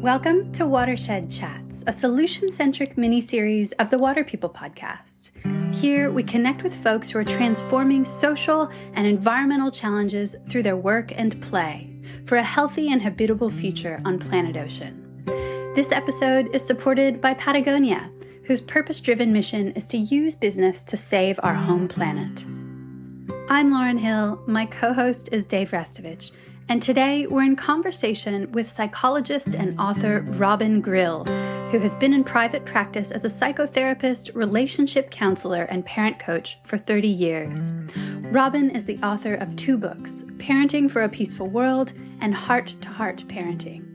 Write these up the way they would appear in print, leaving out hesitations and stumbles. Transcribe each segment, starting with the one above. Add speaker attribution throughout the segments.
Speaker 1: Welcome to Watershed Chats, a solution-centric mini-series of the Water People podcast. Here, we connect with folks who are transforming social and environmental challenges through their work and play for a healthy and habitable future on planet Ocean. This episode is supported by Patagonia, whose purpose-driven mission is to use business to save our home planet. I'm Lauren Hill, my co-host is Dave Rastovich, and today we're in conversation with psychologist and author Robin Grille, who has been in private practice as a psychotherapist, relationship counselor, and parent coach for 30 years. Robin is the author of 2 books, Parenting for a Peaceful World and Heart-to-Heart Parenting.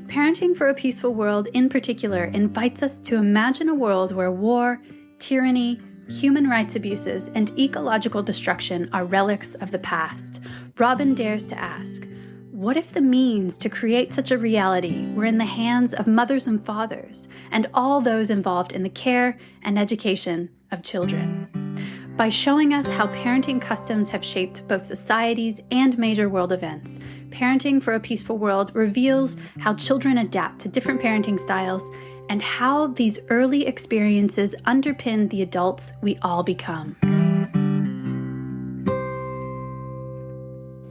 Speaker 1: Parenting for a Peaceful World in particular invites us to imagine a world where war, tyranny, human rights abuses, and ecological destruction are relics of the past. Robin dares to ask, what if the means to create such a reality were in the hands of mothers and fathers, and all those involved in the care and education of children? By showing us how parenting customs have shaped both societies and major world events, Parenting for a Peaceful World reveals how children adapt to different parenting styles and how these early experiences underpin the adults we all become.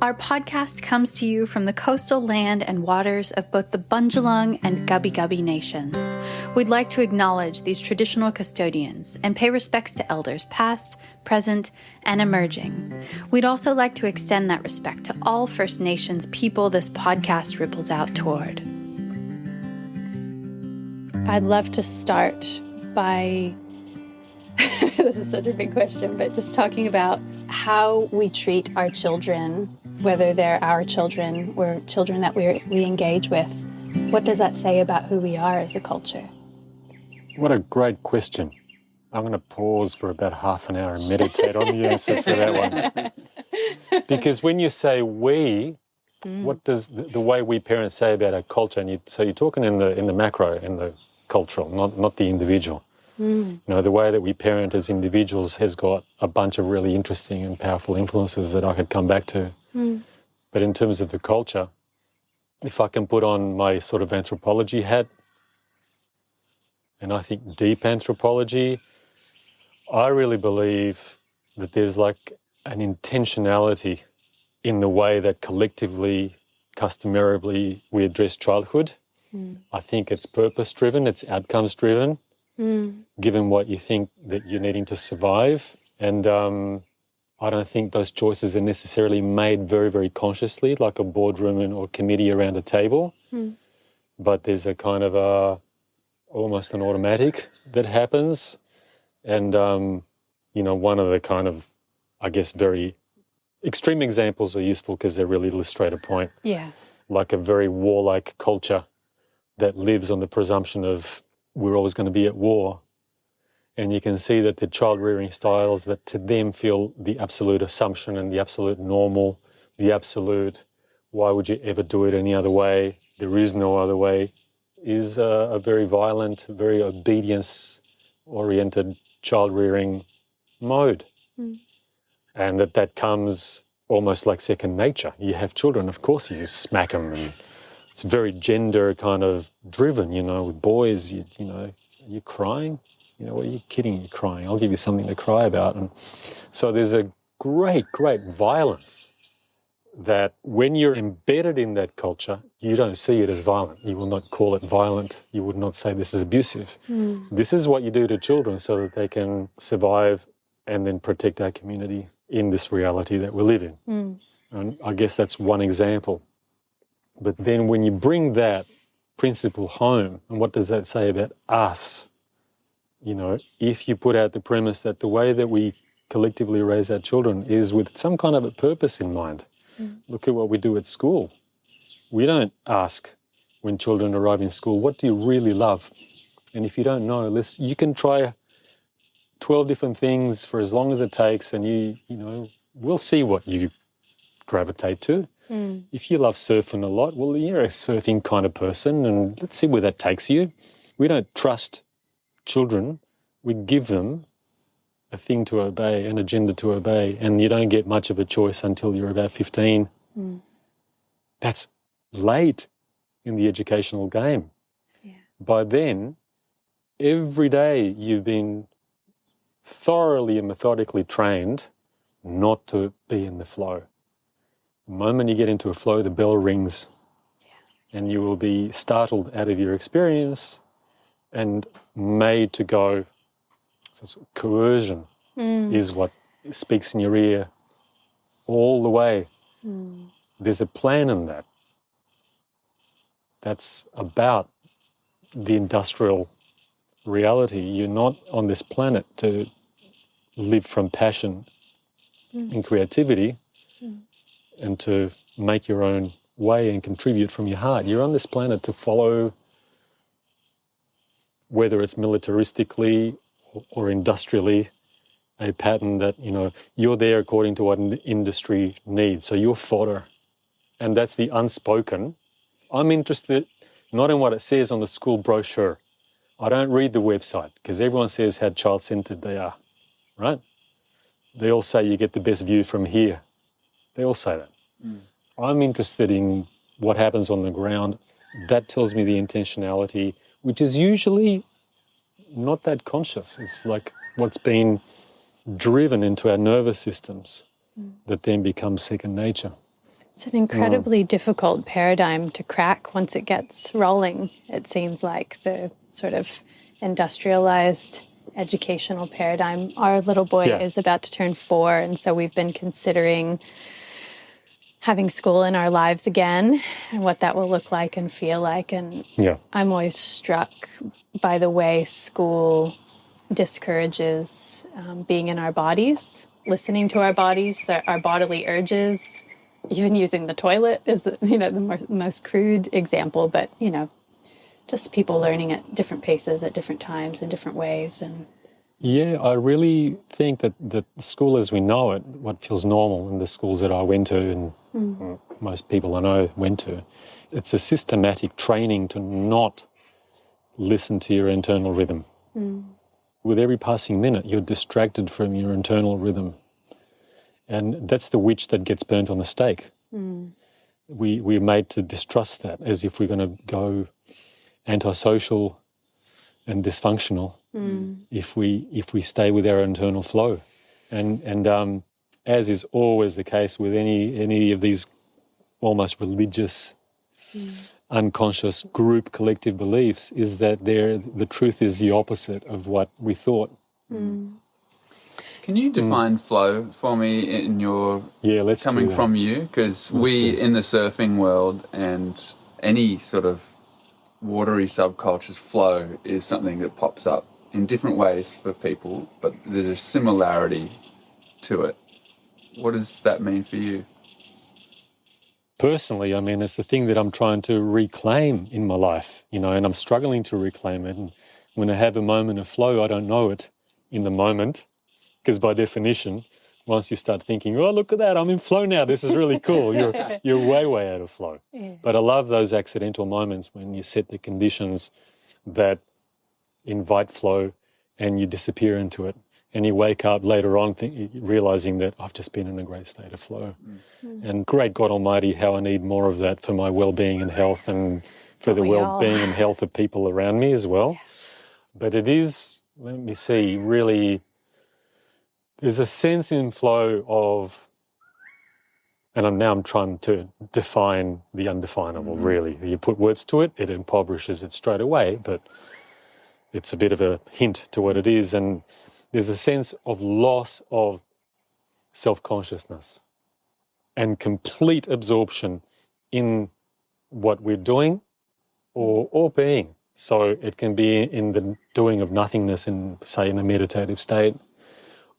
Speaker 1: Our podcast comes to you from the coastal land and waters of both the Bundjalung and Gubbi Gubbi nations. We'd like to acknowledge these traditional custodians and pay respects to elders past, present, and emerging. We'd also like to extend that respect to all First Nations people this podcast ripples out toward. I'd love to start by, this is such a big question, but just talking about how we treat our children, whether they're our children or children that we engage with. What does that say about who we are as a culture?
Speaker 2: What a great question. I'm going to pause for about half an hour and meditate on the answer for that one. Because when you say we, what does the way we parents say about our culture? And so you're talking in the macro, in the cultural, not the individual. You know, the way that we parent as individuals has got a bunch of really interesting and powerful influences that I could come back to. But in terms of the culture, if I can put on my sort of anthropology hat, and I think deep anthropology, I really believe that there's like an intentionality in the way that collectively, customarily, we address childhood. I think it's purpose-driven, it's outcomes-driven. Given what you think that you're needing to survive. And I don't think those choices are necessarily made very, very consciously, like a boardroom or committee around a table. But there's a kind of almost an automatic that happens. And, you know, one of the kind of, I guess, very extreme examples are useful because they really illustrate a point.
Speaker 1: Yeah.
Speaker 2: Like a very warlike culture that lives on the presumption of we're always going to be at war. And you can see that the child-rearing styles that to them feel the absolute assumption and the absolute normal, the absolute, why would you ever do it any other way? There is no other way, is a very violent, very obedience-oriented child-rearing mode. And that comes almost like second nature. You have children, of course you smack them, and it's very gender kind of driven, you know, with boys, you know, are you crying? You know, are you kidding? You're crying. I'll give you something to cry about. And so there's a great violence that when you're embedded in that culture, you don't see it as violent. You will not call it violent. You would not say this is abusive. This is what you do to children so that they can survive and then protect our community in this reality that we live in. And I guess that's one example. But then when you bring that principle home, and what does that say about us? You know, if you put out the premise that the way that we collectively raise our children is with some kind of a purpose in mind. Look at what we do at school. We don't ask when children arrive in school, what do you really love? And if you don't know, you can try 12 different things for as long as it takes, and you know, we'll see what you gravitate to. If you love surfing a lot, well, you're a surfing kind of person, and let's see where that takes you. We don't trust children. We give them a thing to obey, an agenda to obey, and you don't get much of a choice until you're about 15. That's late in the educational game. by then, every day you've been thoroughly and methodically trained not to be in the flow. The moment you get into a flow, the bell rings, and you will be startled out of your experience and made to go. So coercion is what speaks in your ear all the way. There's a plan in that. That's about the industrial reality. You're not on this planet to live from passion and creativity and to make your own way and contribute from your heart. You're on this planet to follow, whether it's militaristically or industrially, a pattern that, you're there according to what an industry needs. So you're fodder. And that's the unspoken. I'm interested not in what it says on the school brochure. I don't read the website because everyone says how child-centered they are, right? They all say you get the best view from here. They all say that. I'm interested in what happens on the ground. That tells me the intentionality, which is usually not that conscious. It's like what's been driven into our nervous systems that then becomes second nature.
Speaker 1: It's an incredibly difficult paradigm to crack once it gets rolling. It seems like the sort of industrialized educational paradigm. Our little boy is about to turn 4, and so we've been considering having school in our lives again and what that will look like and feel like. And I'm always struck by the way school discourages being in our bodies, listening to our bodies, our bodily urges. Even using the toilet is the most crude example, but just people learning at different paces at different times in different ways. And
Speaker 2: I really think that the school as we know it, what feels normal in the schools that I went to and most people I know went to, it's a systematic training to not listen to your internal rhythm. With every passing minute, you're distracted from your internal rhythm. And that's the witch that gets burnt on the stake. We're made to distrust that as if we're going to go antisocial and dysfunctional if we stay with our internal flow. And as is always the case with any of these almost religious, unconscious group collective beliefs, is that the truth is the opposite of what we thought.
Speaker 3: Can you define flow for me in your coming from you? Because we in the surfing world and any sort of watery subcultures, flow is something that pops up in different ways for people, but there's a similarity to it. What does that mean for you?
Speaker 2: Personally, it's the thing that I'm trying to reclaim in my life, and I'm struggling to reclaim it. And when I have a moment of flow, I don't know it in the moment. Because by definition, once you start thinking, oh, look at that, I'm in flow now, this is really cool, you're way, way out of flow. But I love those accidental moments when you set the conditions that invite flow and you disappear into it. And you wake up later on realising that I've just been in a great state of flow. And great God Almighty, how I need more of that for my well-being and health and for the well-being and health of people around me as well. But it is, let me see, really... There's a sense in flow of, and I'm trying to define the undefinable, really. You put words to it, it impoverishes it straight away, but it's a bit of a hint to what it is. And there's a sense of loss of self-consciousness and complete absorption in what we're doing or being. So it can be in the doing of nothingness say in a meditative state,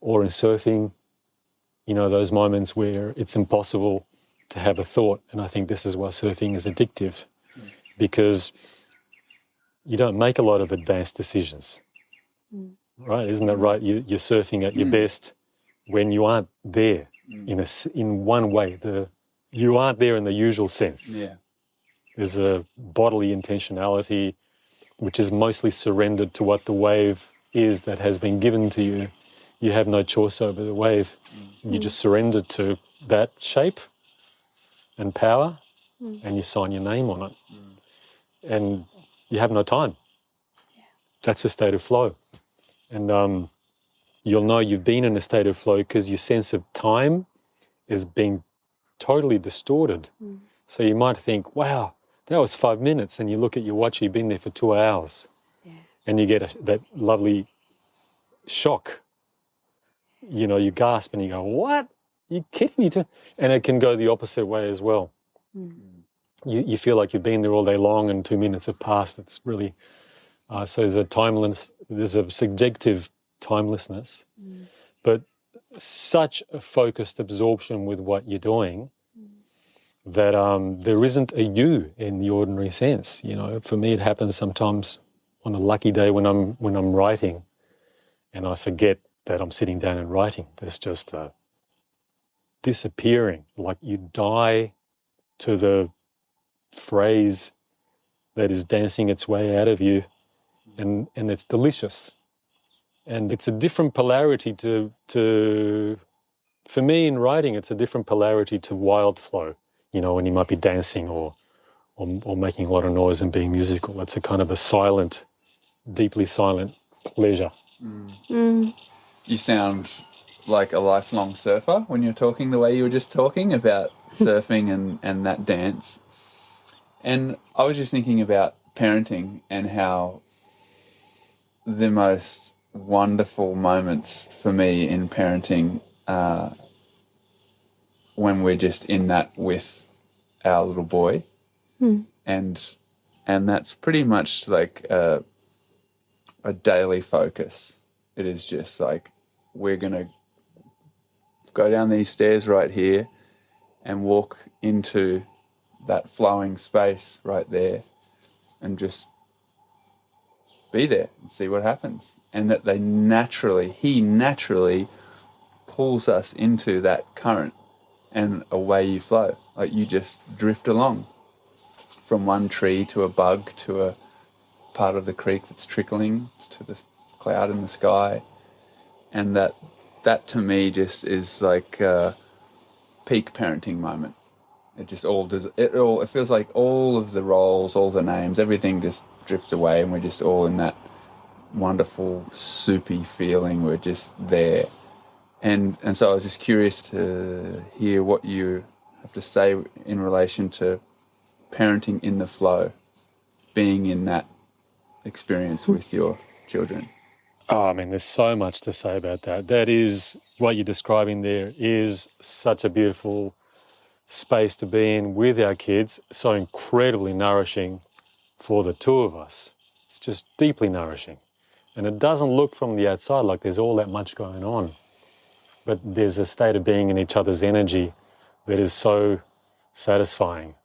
Speaker 2: or in surfing, those moments where it's impossible to have a thought. And I think this is why surfing is addictive, because you don't make a lot of advanced decisions, right? Isn't that right? You're surfing at your best when you aren't there in one way. You aren't there in the usual sense. There's a bodily intentionality which is mostly surrendered to what the wave is that has been given to you. You have no choice over the wave. You just surrender to that shape and power and you sign your name on it. And you have no time. That's a state of flow. And you'll know you've been in a state of flow because your sense of time is being totally distorted. So you might think, wow, that was 5 minutes, and you look at your watch, you've been there for 2 hours. Yeah. And you get that lovely shock. You know, you gasp and you go, what? You kidding me? And it can go the opposite way as well. You feel like you've been there all day long and 2 minutes have passed. It's really, so there's a subjective timelessness, but such a focused absorption with what you're doing that there isn't a you in the ordinary sense. You know, for me, it happens sometimes on a lucky day when I'm writing, and I forget that I'm sitting down and writing. There's just a disappearing, like you die to the phrase that is dancing its way out of you, and it's delicious. And it's a different polarity to for me in writing, it's a different polarity to wild flow. You know, when you might be dancing or making a lot of noise and being musical. It's a kind of a silent, deeply silent pleasure.
Speaker 3: You sound like a lifelong surfer when you're talking the way you were just talking about surfing and that dance. And I was just thinking about parenting and how the most wonderful moments for me in parenting are when we're just in that with our little boy. And that's pretty much like a daily focus. It is just like, we're going to go down these stairs right here and walk into that flowing space right there and just be there and see what happens. And that he naturally pulls us into that current, and away you flow. Like you just drift along from one tree to a bug to a part of the creek that's trickling to the cloud in the sky. And that to me just is like a peak parenting moment. It feels like all of the roles, all the names, everything just drifts away, and we're just all in that wonderful soupy feeling. We're just there. And so I was just curious to hear what you have to say in relation to parenting in the flow, being in that experience with your children.
Speaker 2: Oh, I mean, there's so much to say about that. That is, what you're describing there is such a beautiful space to be in with our kids, so incredibly nourishing for the two of us. It's just deeply nourishing. And it doesn't look from the outside like there's all that much going on. But there's a state of being in each other's energy that is so satisfying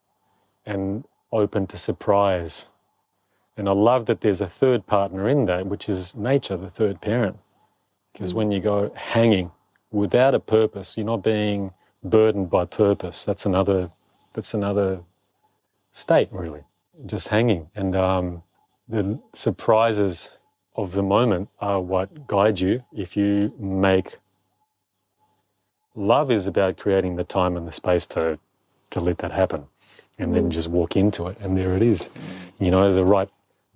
Speaker 2: and open to surprise. And I love that there's a third partner in that, which is nature, the third parent. Because when you go hanging without a purpose, you're not being burdened by purpose. That's another state, really, just hanging. And the surprises of the moment are what guide you if you make. Love is about creating the time and the space to let that happen, and then just walk into it, and there it is. You know, the right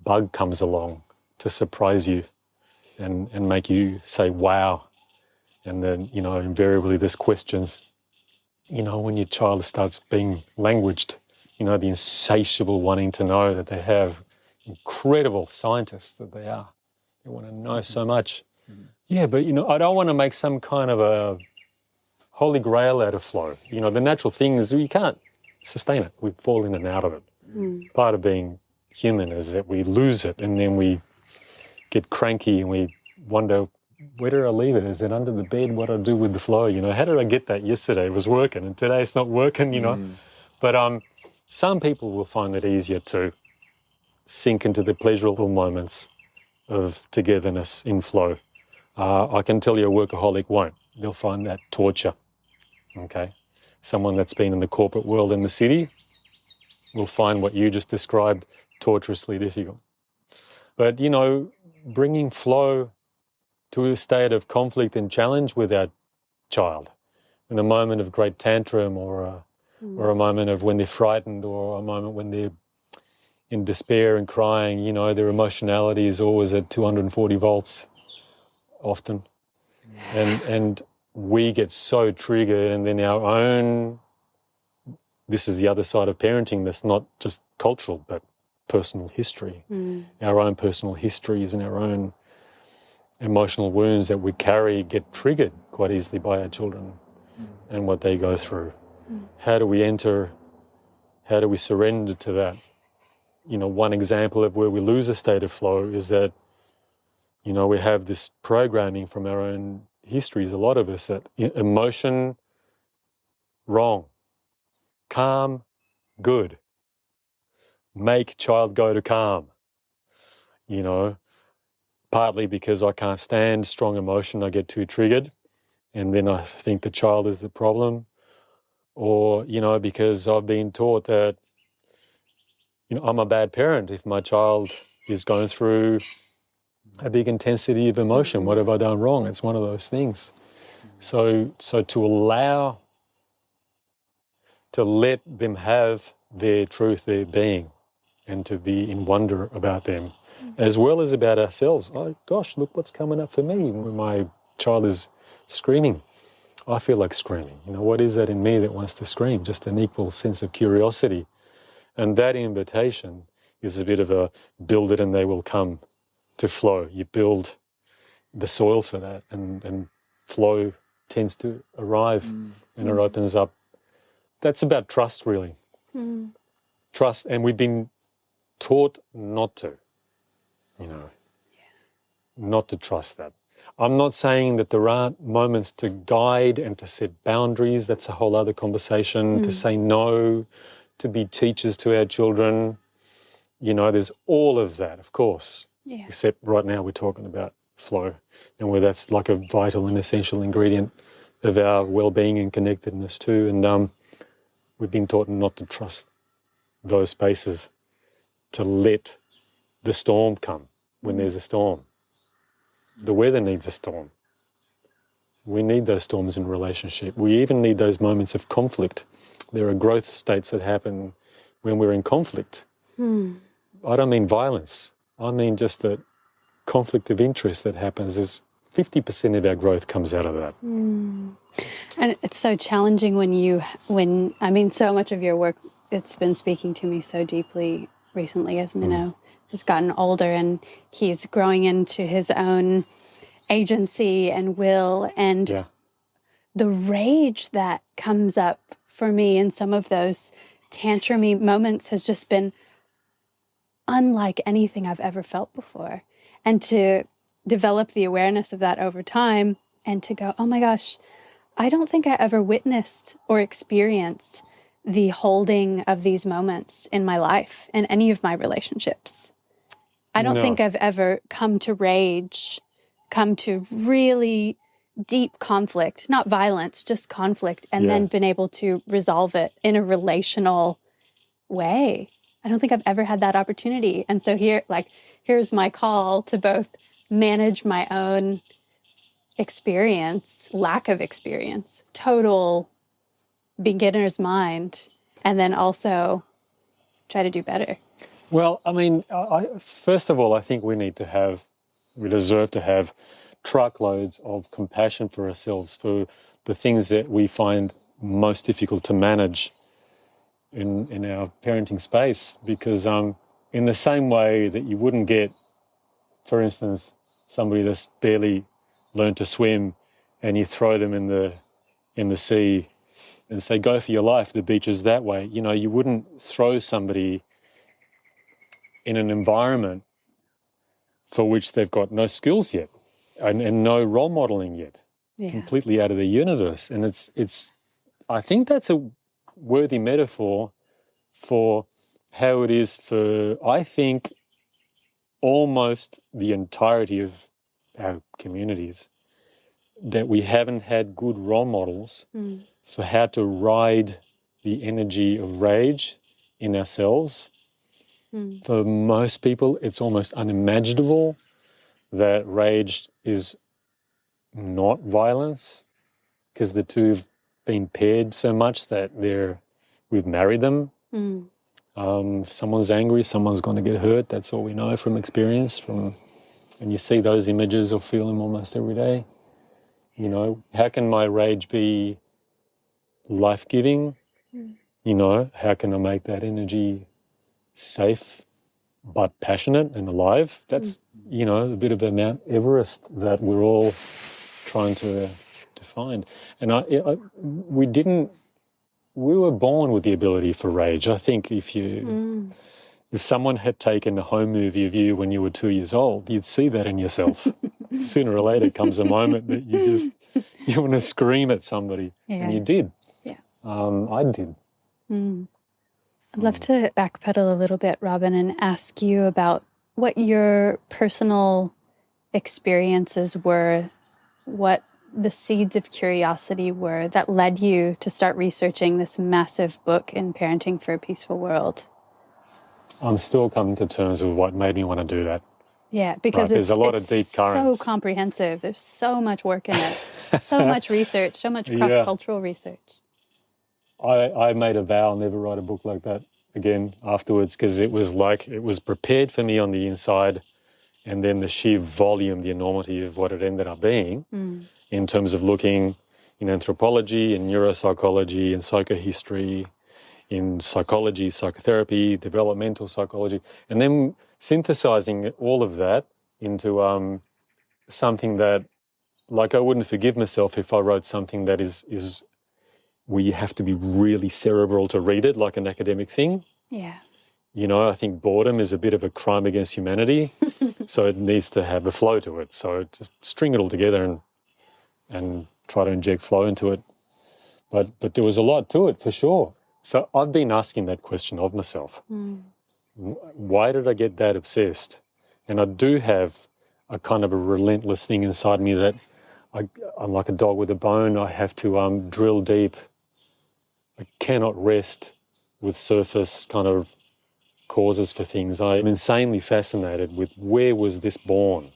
Speaker 2: bug comes along to surprise you and make you say, wow. And then, you know, invariably there's questions, you know, when your child starts being languaged, you know, the insatiable wanting to know that they have, incredible scientists that they are. They want to know so much. Yeah, but, you know, I don't want to make some kind of a holy grail out of flow. You know, the natural thing is you can't sustain it. We fall in and out of it. Part of being human is that we lose it, and then we get cranky and we wonder, where did I leave it? Is it under the bed? What do I do with the flow? You know, how did I get that yesterday? It was working, and today it's not working, you know. But some people will find it easier to sink into the pleasurable moments of togetherness in flow. I can tell you a workaholic won't. They'll find that torture, okay? Someone that's been in the corporate world in the city will find what you just described torturously difficult. But, you know, bringing flow to a state of conflict and challenge with our child in a moment of great tantrum or a moment of when they're frightened or a moment when they're in despair and crying, you know, their emotionality is always at 240 volts often. And we get so triggered, and then our own, this is the other side of parenting that's not just cultural but personal history. Our own personal histories and our own emotional wounds that we carry get triggered quite easily by our children and what they go through. How do we surrender to that? You know, one example of where we lose a state of flow is that, you know, we have this programming from our own histories, a lot of us, that emotion, wrong. Calm, good. Make child go to calm. You know, partly because I can't stand strong emotion, I get too triggered, and then I think the child is the problem. Or, you know, because I've been taught that, you know, I'm a bad parent if my child is going through a big intensity of emotion. What have I done wrong? It's one of those things. So to allow, to let them have their truth, their being, and to be in wonder about them, as well as about ourselves. Oh, gosh, look what's coming up for me when my child is screaming. I feel like screaming. You know, what is that in me that wants to scream? Just an equal sense of curiosity. And that invitation is a bit of a build it and they will come to flow. You build the soil for that, and flow tends to arrive and it opens up. That's about trust, really. Trust, and we've been taught not to, you know, not to trust that. I'm not saying that there aren't moments to guide and to set boundaries. That's a whole other conversation. To say no, to be teachers to our children. You know, there's all of that, of course. Yeah. Except right now we're talking about flow, and where that's like a vital and essential ingredient of our well-being and connectedness too. And we've been taught not to trust those spaces, to let the storm come when there's a storm. The weather needs a storm. We need those storms in relationship. We even need those moments of conflict. There are growth states that happen when we're in conflict. I don't mean violence. I mean just the conflict of interest that happens. Is 50% of our growth comes out of that.
Speaker 1: And it's so challenging when so much of your work, it's been speaking to me so deeply recently as Minnow has gotten older and he's growing into his own agency and will, and the rage that comes up for me in some of those tantrumy moments has just been unlike anything I've ever felt before. And to develop the awareness of that over time and to go, oh my gosh, I don't think I ever witnessed or experienced the holding of these moments in my life, in any of my relationships. I don't think I've ever come to rage, come to really deep conflict, not violence, just conflict, and then been able to resolve it in a relational way. I don't think I've ever had that opportunity. And so here's my call to both manage my own experience, lack of experience, total beginner's mind, and then also try to do better.
Speaker 2: Well, I mean, first of all, I think we deserve to have truckloads of compassion for ourselves for the things that we find most difficult to manage in our parenting space, because in the same way that you wouldn't get, for instance, somebody that's barely learned to swim and you throw them in the sea and say, go for your life, the beach is that way. You know, you wouldn't throw somebody in an environment for which they've got no skills yet and no role modeling yet, completely out of the universe. And it's I think that's a worthy metaphor for how it is for, I think, almost the entirety of our communities, that we haven't had good role models for how to ride the energy of rage in ourselves. For most people, it's almost unimaginable that rage is not violence, because the two have been paired so much that we've married them. If someone's angry, someone's going to get hurt. That's all we know from experience. And you see those images or feel them almost every day. You know, how can my rage be life-giving? You know, how can I make that energy safe but passionate and alive? That's, you know, a bit of a Mount Everest that we're all trying to find. And we were born with the ability for rage. I think if someone had taken a home movie of you when you were 2 years old, you'd see that in yourself. Sooner or later comes a moment that you want to scream at somebody. Yeah. And you did.
Speaker 1: Yeah.
Speaker 2: I did.
Speaker 1: I'd love to backpedal a little bit, Robin, and ask you about what your personal experiences were, what the seeds of curiosity were that led you to start researching this massive book in Parenting for a Peaceful World.
Speaker 2: I'm still coming to terms with what made me want to do that.
Speaker 1: Yeah, because
Speaker 2: there's a lot of deep currents.
Speaker 1: So comprehensive. There's so much work in it, so much research, so much cross-cultural research.
Speaker 2: I made a vow I'll never write a book like that again afterwards, because it was prepared for me on the inside, and then the sheer volume, the enormity of what it ended up being in terms of looking in anthropology, in neuropsychology, in psychohistory, in psychology, psychotherapy, developmental psychology, and then synthesizing all of that into something that, like, I wouldn't forgive myself if I wrote something that is where you have to be really cerebral to read it, like an academic thing.
Speaker 1: Yeah.
Speaker 2: You know, I think boredom is a bit of a crime against humanity, so it needs to have a flow to it. So just string it all together and try to inject flow into it. But there was a lot to it, for sure. So I've been asking that question of myself. Why did I get that obsessed? And I do have a kind of a relentless thing inside me that I'm like a dog with a bone. I have to drill deep. I cannot rest with surface kind of causes for things. I'm insanely fascinated with where was this born?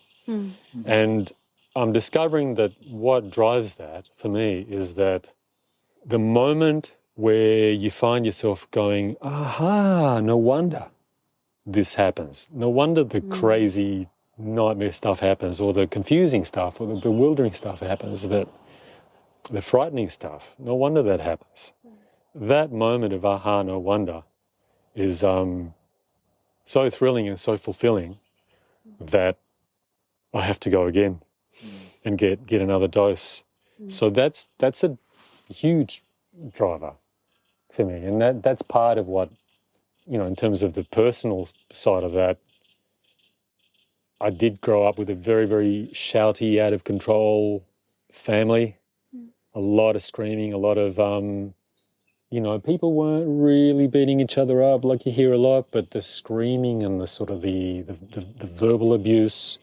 Speaker 2: And I'm discovering that what drives that for me is that the moment where you find yourself going, aha, no wonder this happens. No wonder the crazy nightmare stuff happens, or the confusing stuff, or the bewildering stuff happens, the frightening stuff. No wonder that happens. That moment of aha, no wonder is so thrilling and so fulfilling that I have to go again and get another dose. So that's a huge driver for me, and that's part of what, you know, in terms of the personal side of that. I did grow up with a very, very shouty, out of control family. A lot of screaming, a lot of you know, people weren't really beating each other up like you hear a lot, but the screaming and the sort of the verbal abuse.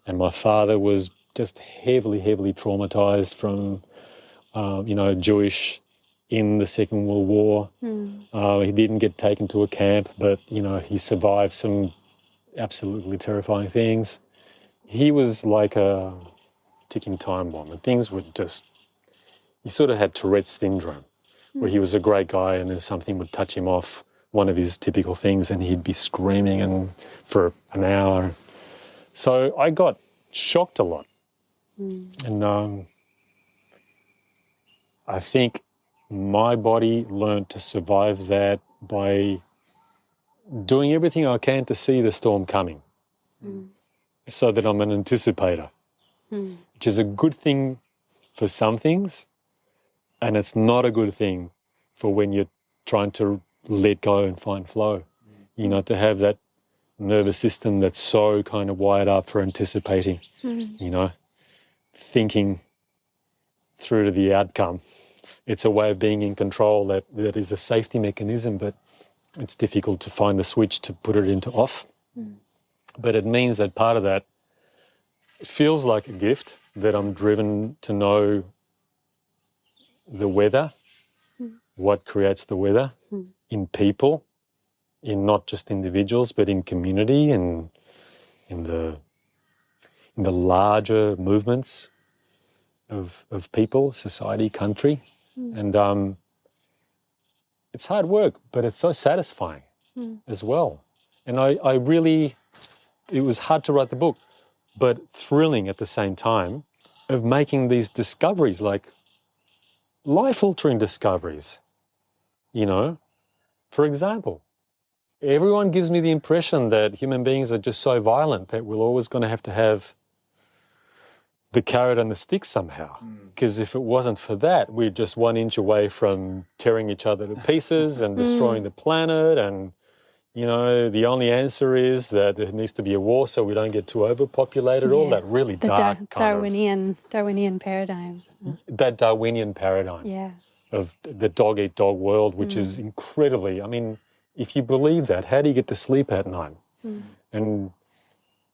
Speaker 2: And my father was just heavily, heavily traumatized from, you know, Jewish in the Second World War. He didn't get taken to a camp, but, you know, he survived some absolutely terrifying things. He was like a ticking time bomb, and things were just, he sort of had Tourette's syndrome, where he was a great guy and then something would touch him off, one of his typical things, and he'd be screaming and for an hour. So I got shocked a lot. And I think my body learned to survive that by doing everything I can to see the storm coming, so that I'm an anticipator, which is a good thing for some things, and it's not a good thing for when you're trying to let go and find flow. You know, to have that nervous system that's so kind of wired up for anticipating, you know, thinking through to the outcome. It's a way of being in control that is a safety mechanism, but it's difficult to find the switch to put it into off. But it means that part of that feels like a gift, that I'm driven to know the weather, what creates the weather in people, in not just individuals, but in community and in the larger movements of people, society, country. And it's hard work, but it's so satisfying. as well. And I really, it was hard to write the book, but thrilling at the same time of making these discoveries, like life-altering discoveries, you know. For example, everyone gives me the impression that human beings are just so violent that we're always going to have the carrot and the stick somehow. Because if it wasn't for that, we're just 1 inch away from tearing each other to pieces and destroying the planet. And, you know, the only answer is that there needs to be a war so we don't get too overpopulated. All that really dark
Speaker 1: Darwinian paradigm.
Speaker 2: That Darwinian paradigm.
Speaker 1: Yeah.
Speaker 2: Of the dog-eat-dog world, which is incredibly, I mean, if you believe that, how do you get to sleep at night? And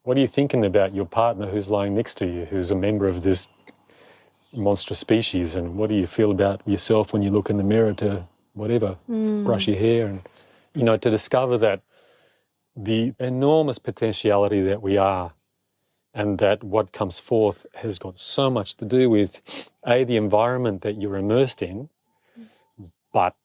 Speaker 2: what are you thinking about your partner who's lying next to you, who's a member of this monstrous species? And what do you feel about yourself when you look in the mirror to whatever, brush your hair? And, you know, to discover that the enormous potentiality that we are and that what comes forth has got so much to do with, A, the environment that you're immersed in, but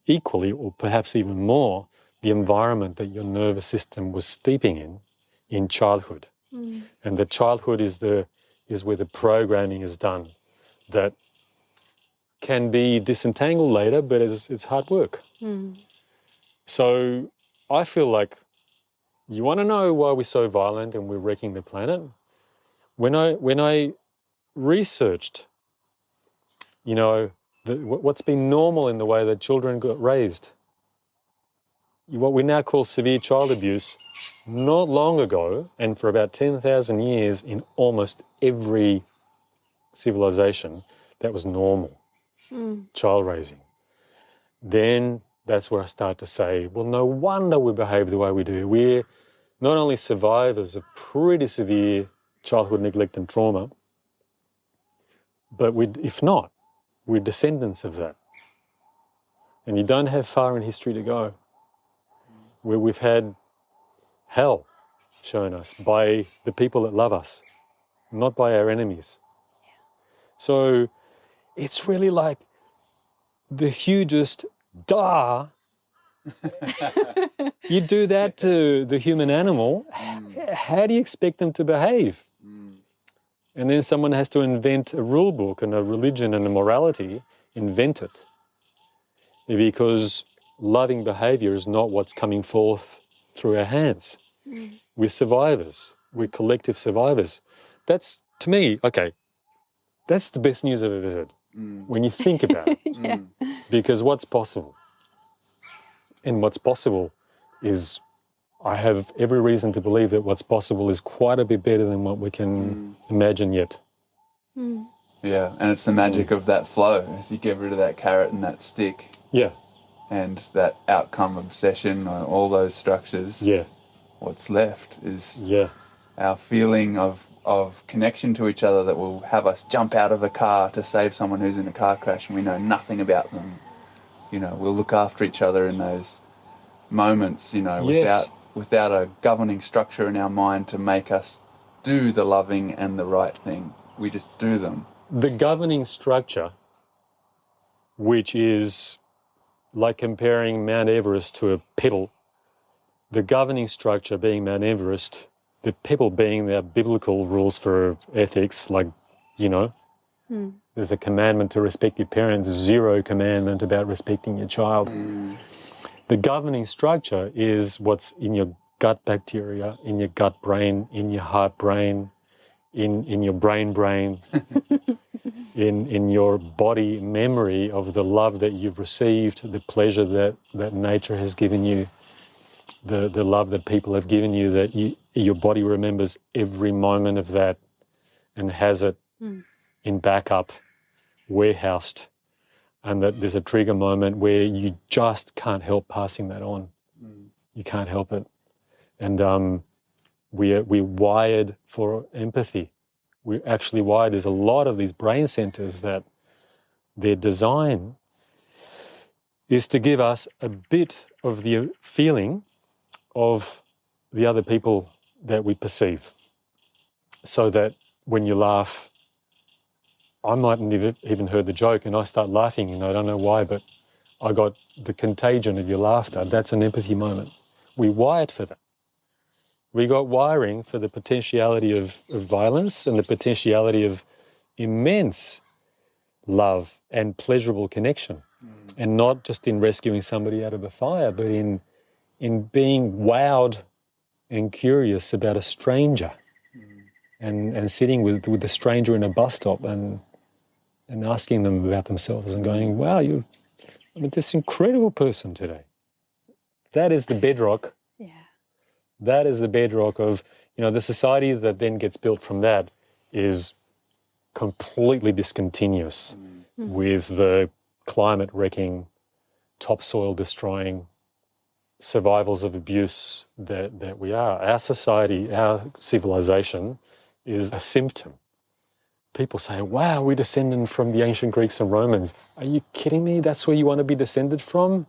Speaker 2: equally, or perhaps even more, the environment that your nervous system was steeping in childhood. And that childhood is where the programming is done. That can be disentangled later, but it's hard work. So I feel like, you want to know why we're so violent and we're wrecking the planet? When I researched, you know, what's been normal in the way that children got raised, what we now call severe child abuse, not long ago, and for about 10,000 years in almost every civilization, that was normal, child raising. Then that's where I start to say, well, no wonder we behave the way we do. We're not only survivors of pretty severe childhood neglect and trauma, but if not, we're descendants of that. And you don't have far in history to go where we've had hell shown us by the people that love us, not by our enemies. So it's really like the hugest duh. You do that to the human animal, how do you expect them to behave? And then someone has to invent a rule book and a religion and a morality, invent it. Because loving behaviour is not what's coming forth through our hands. We're survivors. We're collective survivors. That's, to me, okay, that's the best news I've ever heard when you think about it. Because what's possible? And what's possible is, I have every reason to believe that what's possible is quite a bit better than what we can imagine yet.
Speaker 3: Yeah, and it's the magic of that flow, as you get rid of that carrot and that stick.
Speaker 2: Yeah.
Speaker 3: And that outcome obsession, or all those structures.
Speaker 2: Yeah.
Speaker 3: What's left is our feeling of connection to each other that will have us jump out of a car to save someone who's in a car crash and we know nothing about them. You know, we'll look after each other in those moments, you know, without a governing structure in our mind to make us do the loving and the right thing. We just do them.
Speaker 2: The governing structure, which is like comparing Mount Everest to a pedal, the governing structure being Mount Everest, the pedal being the biblical rules for ethics, like, you know, there's a commandment to respect your parents, zero commandment about respecting your child. The governing structure is what's in your gut bacteria, in your gut brain, in your heart brain, in your brain, in your body memory of the love that you've received, the pleasure that nature has given you, the love that people have given you, that your body remembers every moment of that and has it in backup, warehoused, and that there's a trigger moment where you just can't help passing that on. You can't help it. And we're wired for empathy. We're actually wired. There's a lot of these brain centers that their design is to give us a bit of the feeling of the other people that we perceive. So that when you laugh, I mightn't have even heard the joke and I start laughing, I don't know why, but I got the contagion of your laughter. That's an empathy moment. We wired for that. We got wiring for the potentiality of violence and the potentiality of immense love and pleasurable connection. And not just in rescuing somebody out of a fire, but in being wowed and curious about a stranger and sitting with a stranger in a bus stop and asking them about themselves and going, wow, I met this incredible person today. That is the bedrock.
Speaker 1: Yeah.
Speaker 2: That is the bedrock of, the society that then gets built from that is completely discontinuous with the climate wrecking, topsoil destroying, survivals of abuse that we are. Our society, our civilization is a symptom. People say, wow, we're descended from the ancient Greeks and Romans. Are you kidding me? That's where you want to be descended from?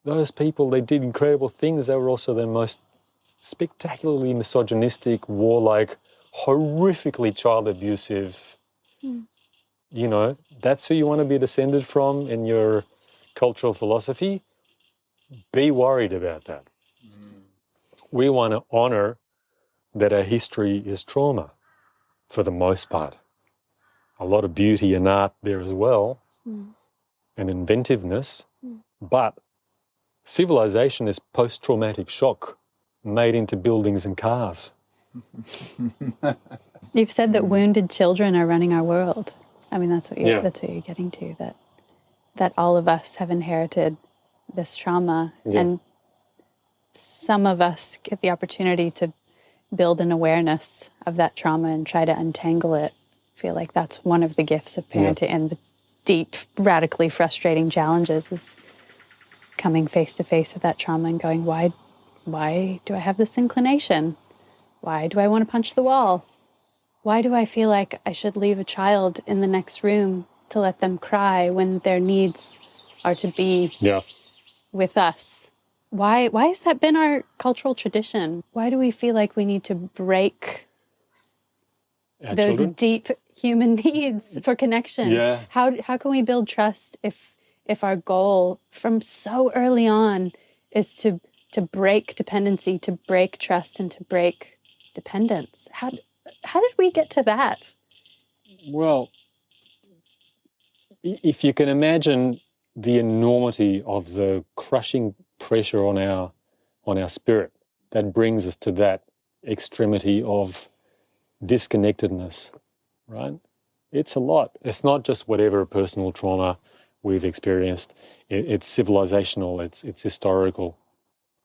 Speaker 2: Those people, they did incredible things. They were also the most spectacularly misogynistic, warlike, horrifically child abusive. That's who you want to be descended from in your cultural philosophy. Be worried about that. We want to honour that our history is trauma for the most part. A lot of beauty and art there as well, and inventiveness, but civilization is post-traumatic shock made into buildings and cars.
Speaker 1: You've said that wounded children are running our world. I mean, that's what you're getting to, that all of us have inherited this trauma, and some of us get the opportunity to build an awareness of that trauma and try to untangle it. I feel like that's one of the gifts of parenting, and the deep, radically frustrating challenges is coming face to face with that trauma and going, why do I have this inclination? Why do I want to punch the wall? Why do I feel like I should leave a child in the next room to let them cry when their needs are to be with us? Why has that been our cultural tradition? Why do we feel like we need to break those deep human needs for connection?
Speaker 2: Yeah.
Speaker 1: How can we build trust if our goal from so early on is to break dependency, to break trust, and to break dependence? How did we get to that?
Speaker 2: Well, if you can imagine the enormity of the crushing pressure on our spirit that brings us to that extremity of disconnectedness, right? It's a lot. It's not just whatever personal trauma we've experienced. It's civilizational. It's historical,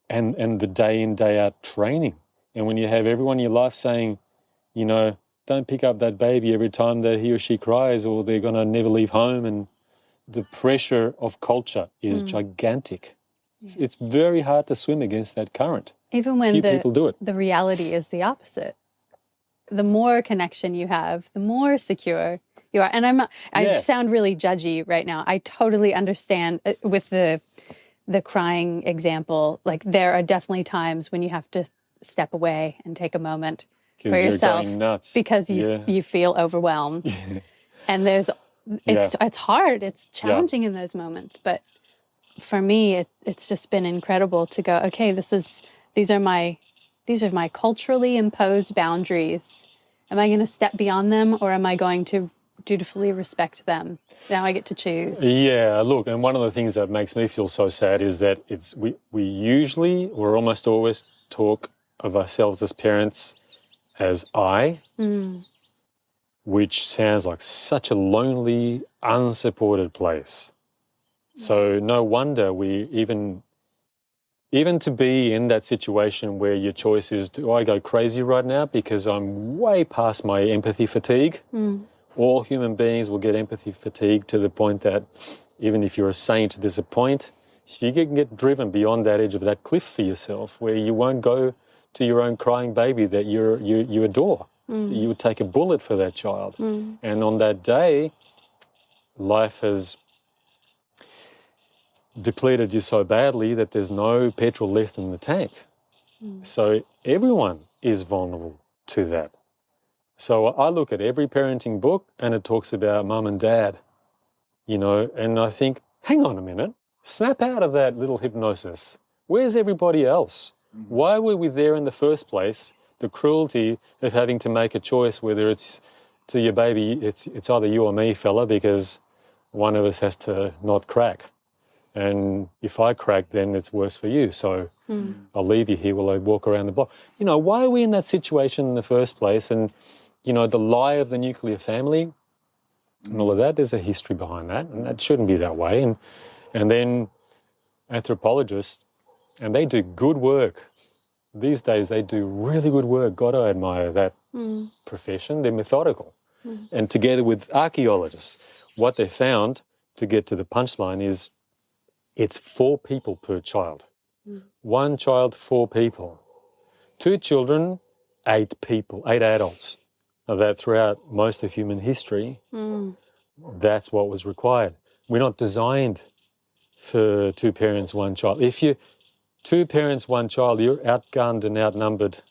Speaker 2: and the day in, day out training. And when you have everyone in your life saying, don't pick up that baby every time that he or she cries, or they're going to never leave home, and the pressure of culture is gigantic. Yeah. It's very hard to swim against that current.
Speaker 1: Even when
Speaker 2: people do it.
Speaker 1: The reality is the opposite. The more connection you have, the more secure you are. And I sound really judgy right now. I totally understand with the crying example. Like, there are definitely times when you have to step away and take a moment for yourself,
Speaker 2: going nuts.
Speaker 1: because you feel overwhelmed. And it's hard. It's challenging in those moments. But for me, it's just been incredible to go, okay, these are my culturally imposed boundaries. Am I going to step beyond them, or am I going to dutifully respect them? Now I get to choose.
Speaker 2: Yeah, look, and one of the things that makes me feel so sad is that we usually, or almost always, talk of ourselves as parents as I, which sounds like such a lonely, unsupported place. So no wonder we even to be in that situation where your choice is, do I go crazy right now because I'm way past my empathy fatigue? All human beings will get empathy fatigue to the point that even if you're a saint, there's a point. You can get driven beyond that edge of that cliff for yourself, where you won't go to your own crying baby that you adore. You would take a bullet for that child. And on that day, life has depleted you so badly that there's no petrol left in the tank. So everyone is vulnerable to that. So I look at every parenting book and it talks about mum and dad, and I think, hang on a minute, Snap out of that little hypnosis. Where's everybody else? Why were we there in the first place? The cruelty of having to make a choice whether it's to your baby, it's either you or me, fella, because one of us has to not crack. And if I crack, then it's worse for you. So I'll leave you here while I walk around the block. You know, why are we in that situation in the first place? And, you know, the lie of the nuclear family and all of that, there's a history behind that, and that shouldn't be that way. And then anthropologists, and they do good work. These days they do really good work. God, I admire that profession. They're methodical. And together with archaeologists, what they found, to get to the punchline, is it's 4 people per child. 1 child, 4 people. 2 children, 8 people, 8 adults. Now that throughout most of human history, that's what was required. We're not designed for 2 parents, 1 child. If you 2 parents, 1 child, you're outgunned and outnumbered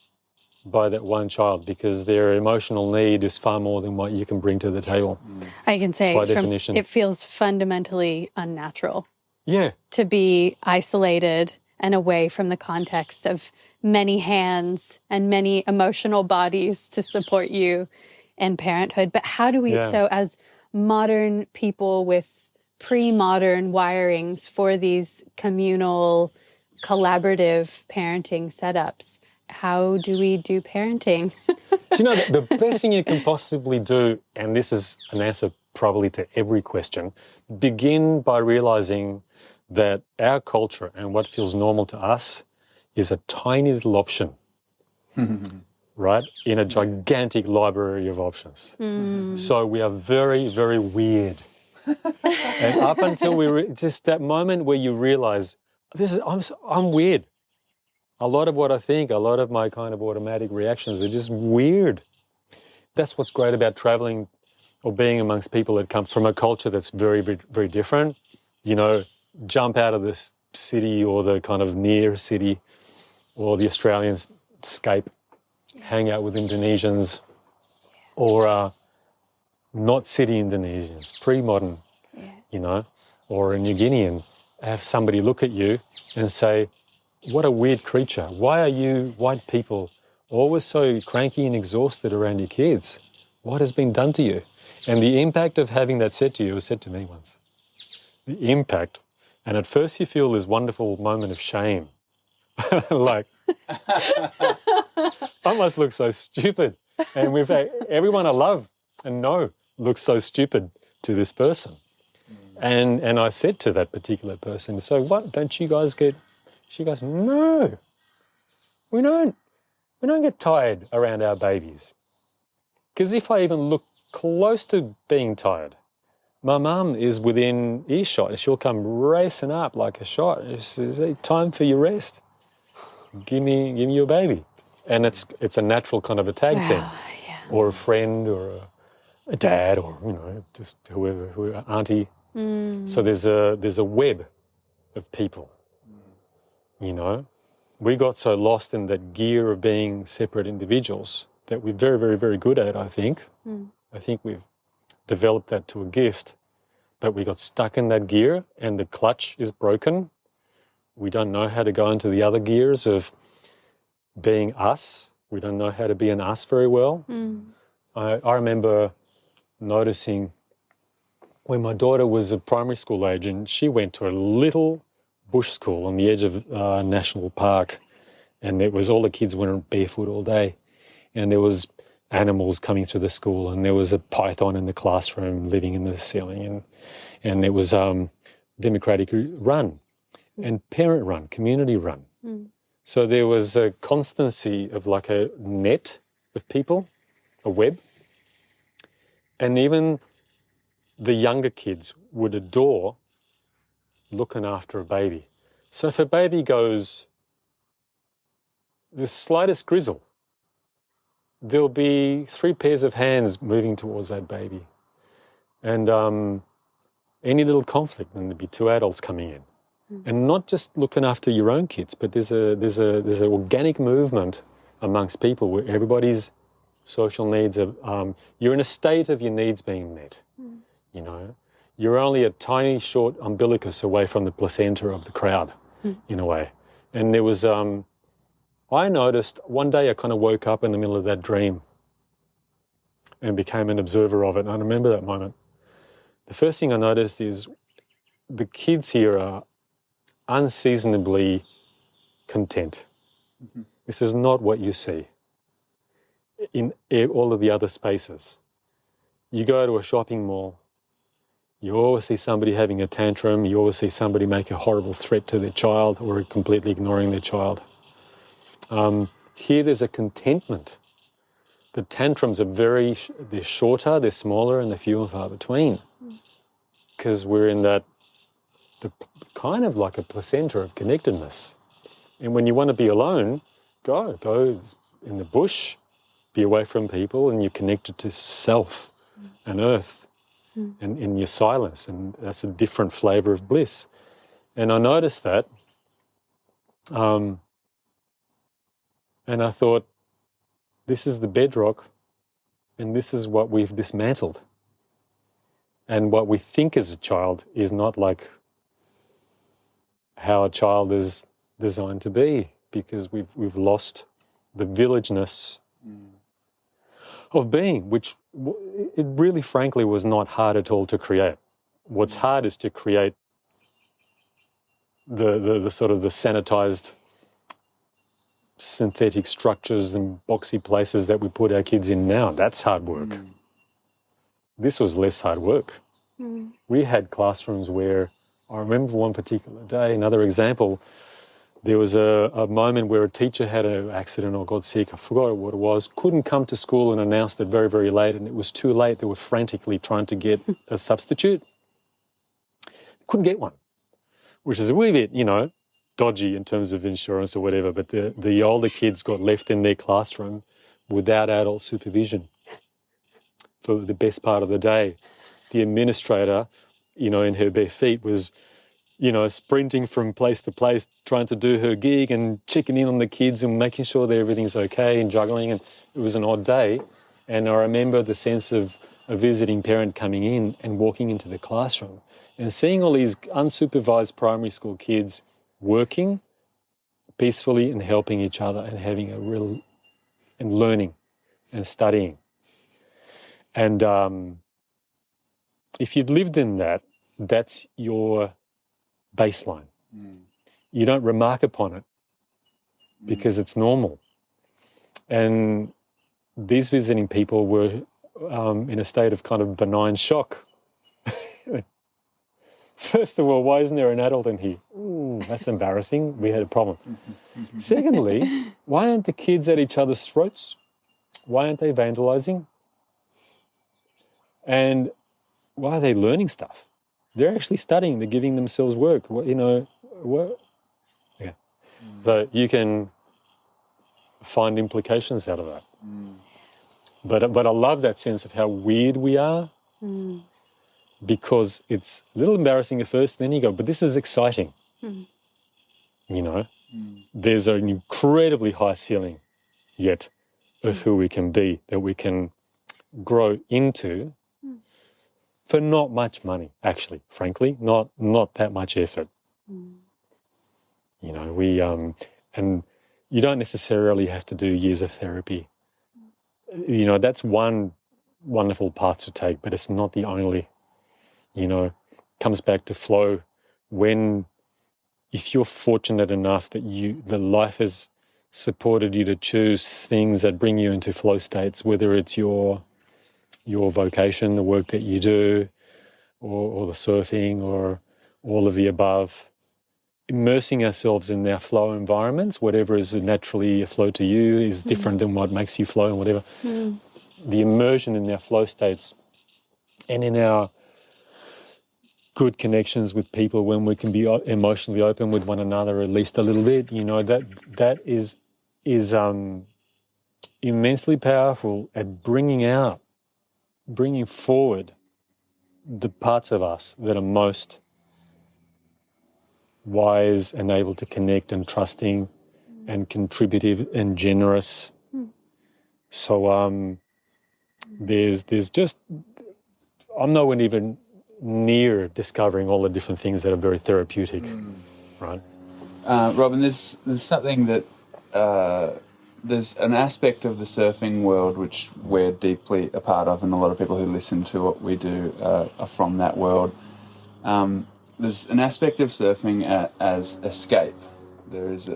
Speaker 2: by that 1 child, because their emotional need is far more than what you can bring to the table.
Speaker 1: I can say
Speaker 2: by definition.
Speaker 1: It feels fundamentally unnatural.
Speaker 2: Yeah.
Speaker 1: To be isolated and away from the context of many hands and many emotional bodies to support you in parenthood. But how do we, so as modern people with pre-modern wirings for these communal, collaborative parenting setups, how do we do parenting?
Speaker 2: Do you know, the best thing you can possibly do, and this is an answer probably to every question, begin by realizing that our culture and what feels normal to us is a tiny little option, right, in a gigantic library of options. So we are very, very weird. And up until just that moment where you realize, I'm weird. A lot of what I think, a lot of my kind of automatic reactions are just weird. That's what's great about traveling or being amongst people that come from a culture that's very, very, very different. You know, jump out of this city or the kind of near city or the Australian scape, hang out with Indonesians or not city Indonesians, pre-modern, you know, or a New Guinean, have somebody look at you and say, what a weird creature. Why are you white people always so cranky and exhausted around your kids? What has been done to you? And the impact of having that said to you was said to me once. The impact. And at first you feel this wonderful moment of shame. Like, I must look so stupid. And we've had everyone I love and know looks so stupid to this person. And I said to that particular person, so what, don't you guys get... She goes, no, we don't get tired around our babies. Because if I even look close to being tired, my mum is within earshot. She'll come racing up like a shot. She says, hey, time for your rest. Give me your baby. And it's a natural kind of a tag team. Or a friend or a dad or, you know, just whoever auntie. So there's a web of people. You know, we got so lost in that gear of being separate individuals that we're very, very, very good at, I think. I think we've developed that to a gift, but we got stuck in that gear and the clutch is broken. We don't know how to go into the other gears of being us. We don't know how to be an us very well. I remember noticing when my daughter was a primary school age and she went to a little bush school on the edge of National Park, and it was all the kids went barefoot all day, and there was animals coming through the school, and there was a python in the classroom living in the ceiling, and it was democratic run and parent run, community run. So there was a constancy of like a net of people, a web, and even the younger kids would adore looking after a baby. So if a baby goes the slightest grizzle, there'll be 3 pairs of hands moving towards that baby. And any little conflict, and there'd be 2 adults coming in. And not just looking after your own kids, but there's an organic movement amongst people where everybody's social needs are, you're in a state of your needs being met, you know. you're only a tiny short umbilicus away from the placenta of the crowd, in a way. And there was, I noticed one day I kind of woke up in the middle of that dream and became an observer of it. And I remember that moment. The first thing I noticed is the kids here are unseasonably content. Mm-hmm. This is not what you see in all of the other spaces. You go to a shopping mall, you always see somebody having a tantrum, you always see somebody make a horrible threat to their child or completely ignoring their child. Here there's a contentment. The tantrums are they're shorter, they're smaller, and they're few and far between. Because we're in the kind of like a placenta of connectedness. And when you want to be alone, go in the bush, be away from people, and you're connected to self and earth and in your silence. And that's a different flavour of bliss. And I noticed that. And I thought, this is the bedrock, and this is what we've dismantled. And what we think as a child is not like how a child is designed to be, because we've lost the villageness of being, which it really frankly was not hard at all to create. What's hard is to create the sort of the sanitized synthetic structures and boxy places that we put our kids in now. That's hard work. This was less hard work. We had classrooms where, I remember one particular day, another example, there was a moment where a teacher had an accident or got sick, I forgot what it was, couldn't come to school and announced it very, very late, and it was too late. They were frantically trying to get a substitute. Couldn't get one, which is a wee bit, dodgy in terms of insurance or whatever, but the older kids got left in their classroom without adult supervision for the best part of the day. The administrator, in her bare feet was, sprinting from place to place, trying to do her gig and checking in on the kids and making sure that everything's okay and juggling. And it was an odd day. And I remember the sense of a visiting parent coming in and walking into the classroom and seeing all these unsupervised primary school kids working peacefully and helping each other and having and learning and studying. And if you'd lived in that, that's your baseline. You don't remark upon it because it's normal. And these visiting people were in a state of kind of benign shock. First of all, why isn't there an adult in here? That's embarrassing. We had a problem. Secondly, why aren't the kids at each other's throats? Why aren't they vandalizing? And why are they learning stuff? They're actually studying. They're giving themselves work. Yeah. So you can find implications out of that. But I love that sense of how weird we are, because it's a little embarrassing at first. Then you go, but this is exciting. There's an incredibly high ceiling yet of who we can be, that we can grow into. For not much money, actually, frankly, not that much effort. And you don't necessarily have to do years of therapy. That's one wonderful path to take, but it's not the only. Comes back to flow if you're fortunate enough that the life has supported you to choose things that bring you into flow states, whether it's your vocation, the work that you do, or the surfing, or all of the above, immersing ourselves in our flow environments, whatever is naturally a flow to you is different than what makes you flow and whatever. The immersion in our flow states and in our good connections with people, when we can be emotionally open with one another at least a little bit, that is immensely powerful at bringing forward the parts of us that are most wise and able to connect and trusting and contributive and generous. So there's just, I'm nowhere even near discovering all the different things that are very therapeutic, right?
Speaker 3: Robin, there's something that there's an aspect of the surfing world which we're deeply a part of, and a lot of people who listen to what we do are from that world. There's an aspect of surfing as escape. There is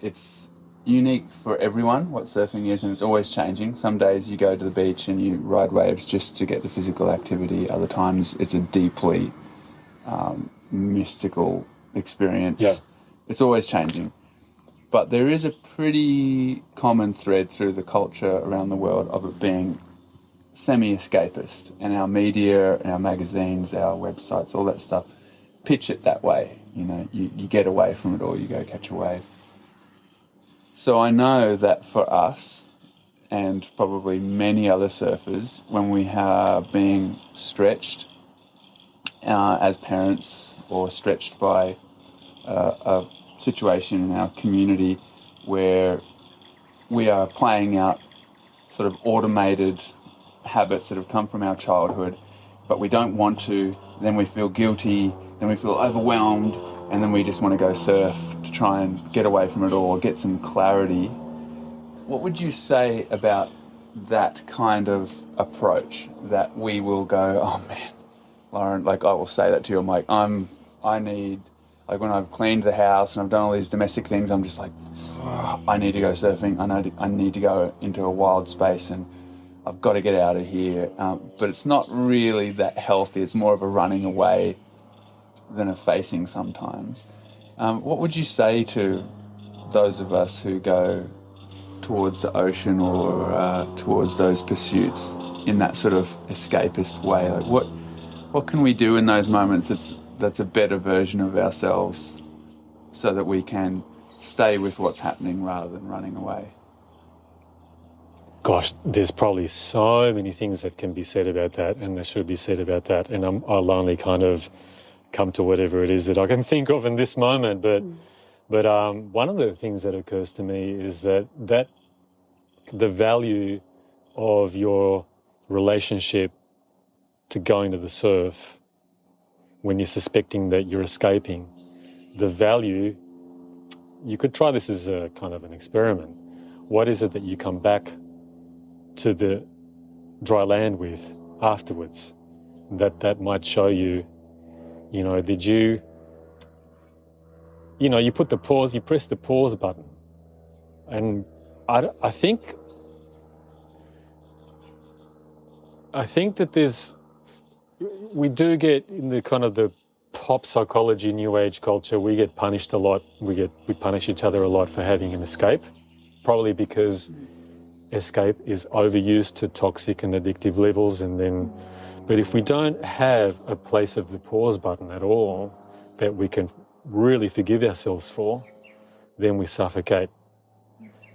Speaker 3: it's unique for everyone what surfing is, and it's always changing. Some days you go to the beach and you ride waves just to get the physical activity. Other times it's a deeply mystical experience.
Speaker 2: Yeah.
Speaker 3: It's always changing. But there is a pretty common thread through the culture around the world of it being semi-escapist, and our media, our magazines, our websites, all that stuff pitch it that way. You know, you get away from it all, you go catch a wave. So I know that for us, and probably many other surfers, when we are being stretched as parents or stretched by a situation in our community where we are playing out sort of automated habits that have come from our childhood, but we don't want to, then we feel guilty, then we feel overwhelmed, and then we just want to go surf to try and get away from it all, get some clarity. What would you say about that kind of approach, that we will go, oh man, Lauren, like I will say that to you, I'm like, I need, like when I've cleaned the house and I've done all these domestic things, I'm just like, I need to go surfing, I need to go into a wild space, and I've got to get out of here. But it's not really that healthy. It's more of a running away than a facing sometimes. What would you say to those of us who go towards the ocean or towards those pursuits in that sort of escapist way? Like what can we do in those moments that's a better version of ourselves so that we can stay with what's happening rather than running away?
Speaker 2: Gosh, there's probably so many things that can be said about that, and there should be said about that, and I'll only kind of come to whatever it is that I can think of in this moment. But one of the things that occurs to me is that the value of your relationship to going to the surf when you're suspecting that you're escaping, the value, you could try this as a kind of an experiment. What is it that you come back to the dry land with afterwards that might show you, did you put the pause, you press the pause button. And I think that we do get in the kind of the pop psychology, new age culture, we get punished a lot. We punish each other a lot for having an escape, probably because escape is overused to toxic and addictive levels. But if we don't have a place of the pause button at all that we can really forgive ourselves for, then we suffocate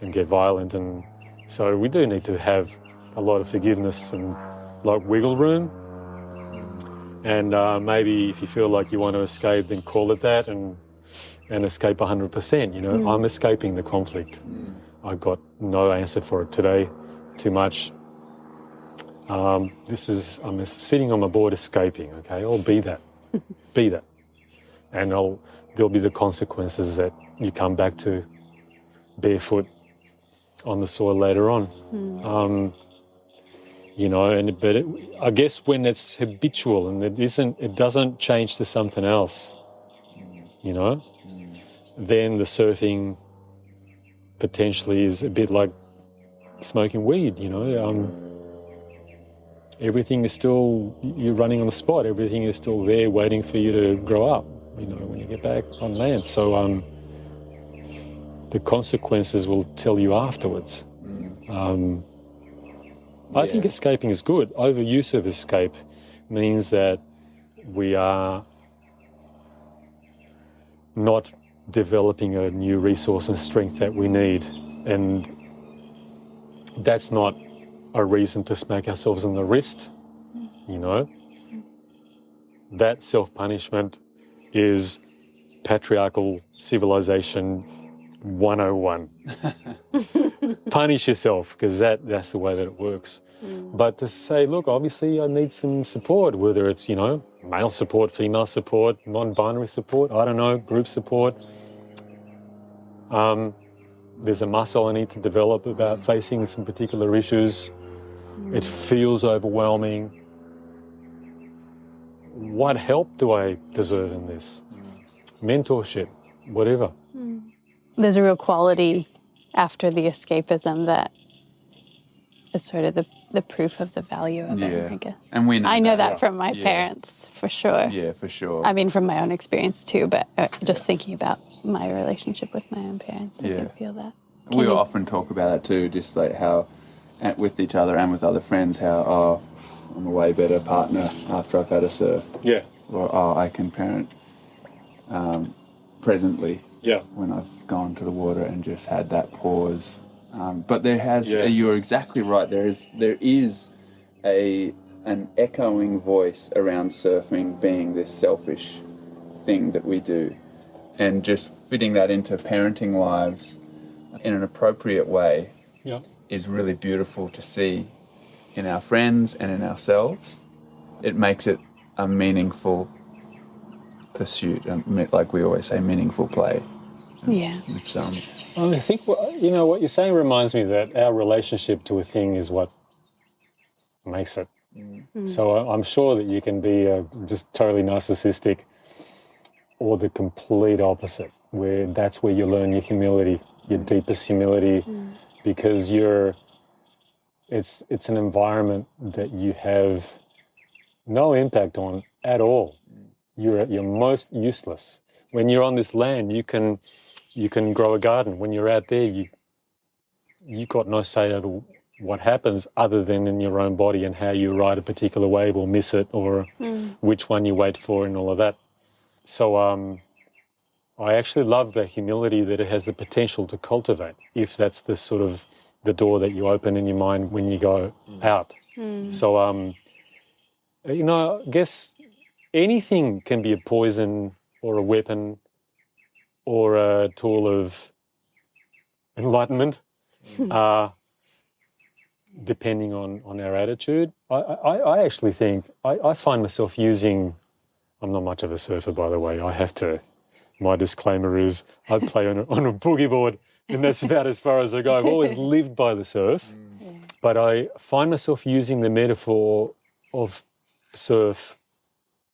Speaker 2: and get violent. And so we do need to have a lot of forgiveness and like wiggle room. And maybe if you feel like you want to escape, then call it that and escape 100%. I'm escaping the conflict. I've got no answer for it today, too much. I'm sitting on my board escaping, okay? I'll be that. Be that. And there'll be the consequences that you come back to barefoot on the soil later on. I guess when it's habitual and it doesn't change to something else, then the surfing potentially is a bit like smoking weed, everything is still, you're running on the spot, everything is still there waiting for you to grow up, when you get back on land. So the consequences will tell you afterwards. I think escaping is good. Overuse of escape means that we are not developing a new resource and strength that we need. And that's not a reason to smack ourselves in the wrist, That self-punishment is patriarchal civilization 101. Punish yourself, because that's the way that it works. But to say, look, obviously I need some support, whether it's, male support, female support, non-binary support, I don't know, group support. There's a muscle I need to develop about facing some particular issues. It feels overwhelming. What help do I deserve in this? Mentorship, whatever.
Speaker 1: There's a real quality after the escapism that is sort of the proof of the value of it, I guess.
Speaker 3: And
Speaker 1: I know that from my parents, for sure.
Speaker 3: Yeah, for sure.
Speaker 1: I mean, from my own experience too, but just thinking about my relationship with my own parents, I can feel that.
Speaker 3: We often talk about it too, just like how, with each other and with other friends, how, I'm a way better partner after I've had a surf.
Speaker 2: Yeah.
Speaker 3: Or, I can parent presently when I've gone to the water and just had that pause. But you're exactly right, there is an echoing voice around surfing being this selfish thing that we do. And just fitting that into parenting lives in an appropriate way is really beautiful to see in our friends and in ourselves. It makes it a meaningful pursuit, like we always say, meaningful play. It's,
Speaker 2: I think, what you're saying reminds me that our relationship to a thing is what makes it. So I'm sure that you can be just totally narcissistic or the complete opposite, where that's where you learn your humility, your deepest humility, because it's an environment that you have no impact on at all. You're at your most useless. When you're on this land, you can grow a garden. When you're out there, you got no say over what happens other than in your own body and how you ride a particular wave or miss it or which one you wait for and all of that. So I actually love the humility that it has the potential to cultivate, if that's the sort of the door that you open in your mind when you go out. So, I guess anything can be a poison or a weapon or a tool of enlightenment, depending on our attitude. I actually think, I find myself using, I'm not much of a surfer, by the way, my disclaimer is I play on a boogie board, and that's about as far as I go. I've always lived by the surf, but I find myself using the metaphor of surf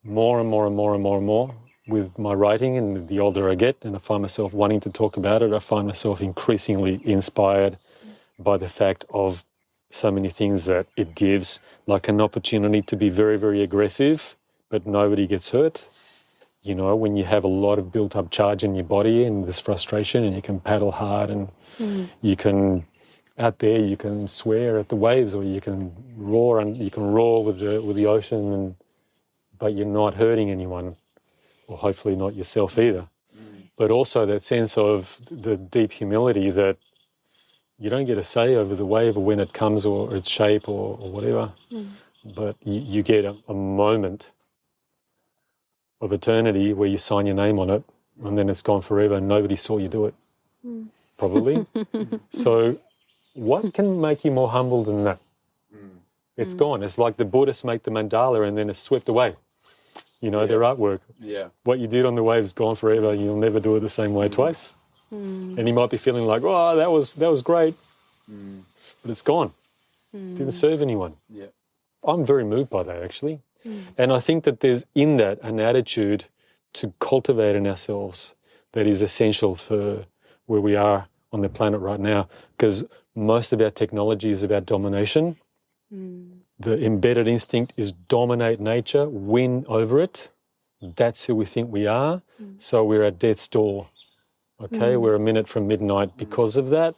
Speaker 2: more and more and more and more and more with my writing, and the older I get, and I find myself wanting to talk about it, I find myself increasingly inspired by the fact of so many things that it gives, like an opportunity to be very, very aggressive, but nobody gets hurt. When you have a lot of built-up charge in your body and this frustration, and you can paddle hard, and you can, out there, you can swear at the waves, or you can roar, and you can roar with the ocean, but you're not hurting anyone, or hopefully not yourself either. But also that sense of the deep humility that you don't get a say over the wave or when it comes or its shape or whatever, but you get a moment of eternity where you sign your name on it, and then it's gone forever and nobody saw you do it, probably. So what can make you more humble than that? It's gone. It's like the Buddhists make the mandala and then it's swept away. Their artwork. Yeah. What you did on the wave is gone forever. You'll never do it the same way twice. And you might be feeling like, oh, that was great. But it's gone. Didn't serve anyone. Yeah. I'm very moved by that, actually. And I think that there's in that an attitude to cultivate in ourselves that is essential for where we are on the planet right now, because most of our technology is about domination. The embedded instinct is dominate nature, win over it. That's who we think we are. So we're at death's door. Okay, we're a minute from midnight because of that.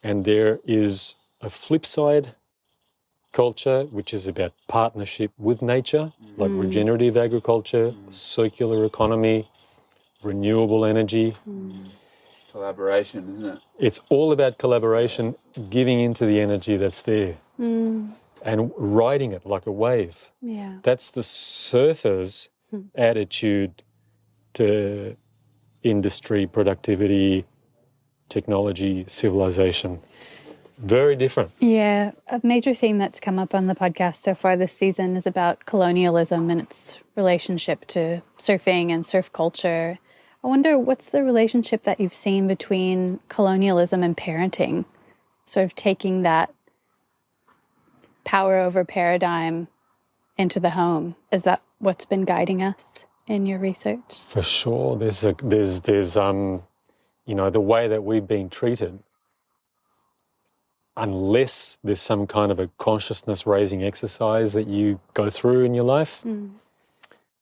Speaker 2: And there is a flip side culture, which is about partnership with nature, like regenerative agriculture, circular economy, renewable energy.
Speaker 3: Collaboration, isn't it?
Speaker 2: It's all about collaboration, giving into the energy that's there. And riding it like a wave. Yeah. That's the surfer's attitude to industry, productivity, technology, civilization. Very different.
Speaker 1: Yeah. A major theme that's come up on the podcast so far this season is about colonialism and its relationship to surfing and surf culture. I wonder, what's the relationship that you've seen between colonialism and parenting? Sort of taking that power over paradigm into the home. Is that what's been guiding us in your research?
Speaker 2: For sure. There's you know, the way that we've been treated, unless there's some kind of a consciousness raising exercise that you go through in your life,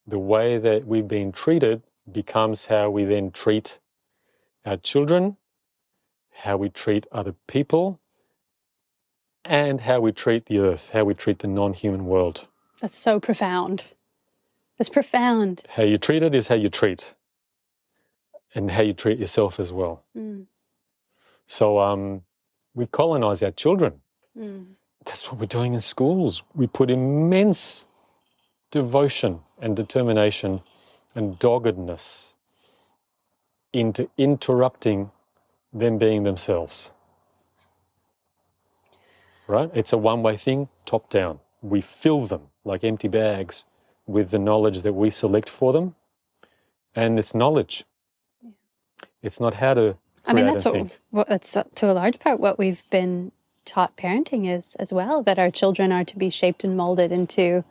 Speaker 2: the way that we've been treated becomes how we then treat our children, how we treat other people, and how we treat the earth, how we treat the non-human world.
Speaker 1: That's so profound. It's profound.
Speaker 2: How you treat it is how you treat, and how you treat yourself as well. So we colonize our children. That's what we're doing in schools. We put immense devotion and determination and doggedness into interrupting them being themselves. Right? It's a one-way thing, top down. We fill them like empty bags with the knowledge that we select for them, and it's knowledge. It's not how to
Speaker 1: that's to a large part what we've been taught parenting is as well, that our children are to be shaped and molded into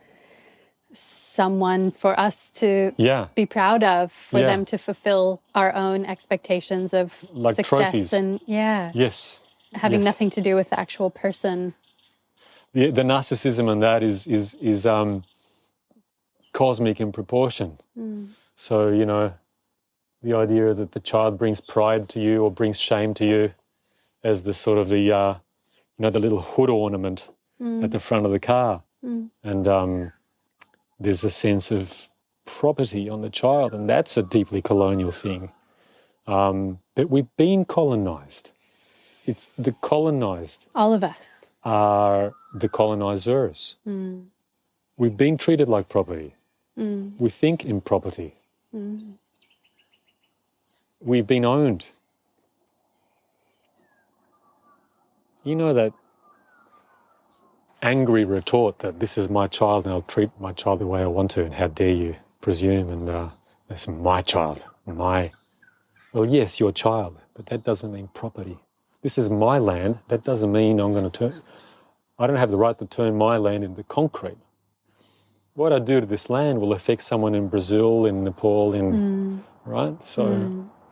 Speaker 1: someone for us to be proud of, for them to fulfill our own expectations of like success trophies. And having nothing to do with the actual person.
Speaker 2: The narcissism in that is cosmic in proportion. So, you know, the idea that the child brings pride to you or brings shame to you as the sort of the little hood ornament at the front of the car. And there's a sense of property on the child, and that's a deeply colonial thing. But we've been colonized. It's the colonized.
Speaker 1: All of us
Speaker 2: are the colonizers. We've been treated like property. We think in property. We've been owned. You know that angry retort that this is my child and I'll treat my child the way I want to, and how dare you presume, and that's my child, well, yes, your child, but that doesn't mean property. This is my land. That doesn't mean I don't have the right to turn my land into concrete. What I do to this land will affect someone in Brazil, in Nepal, right? So,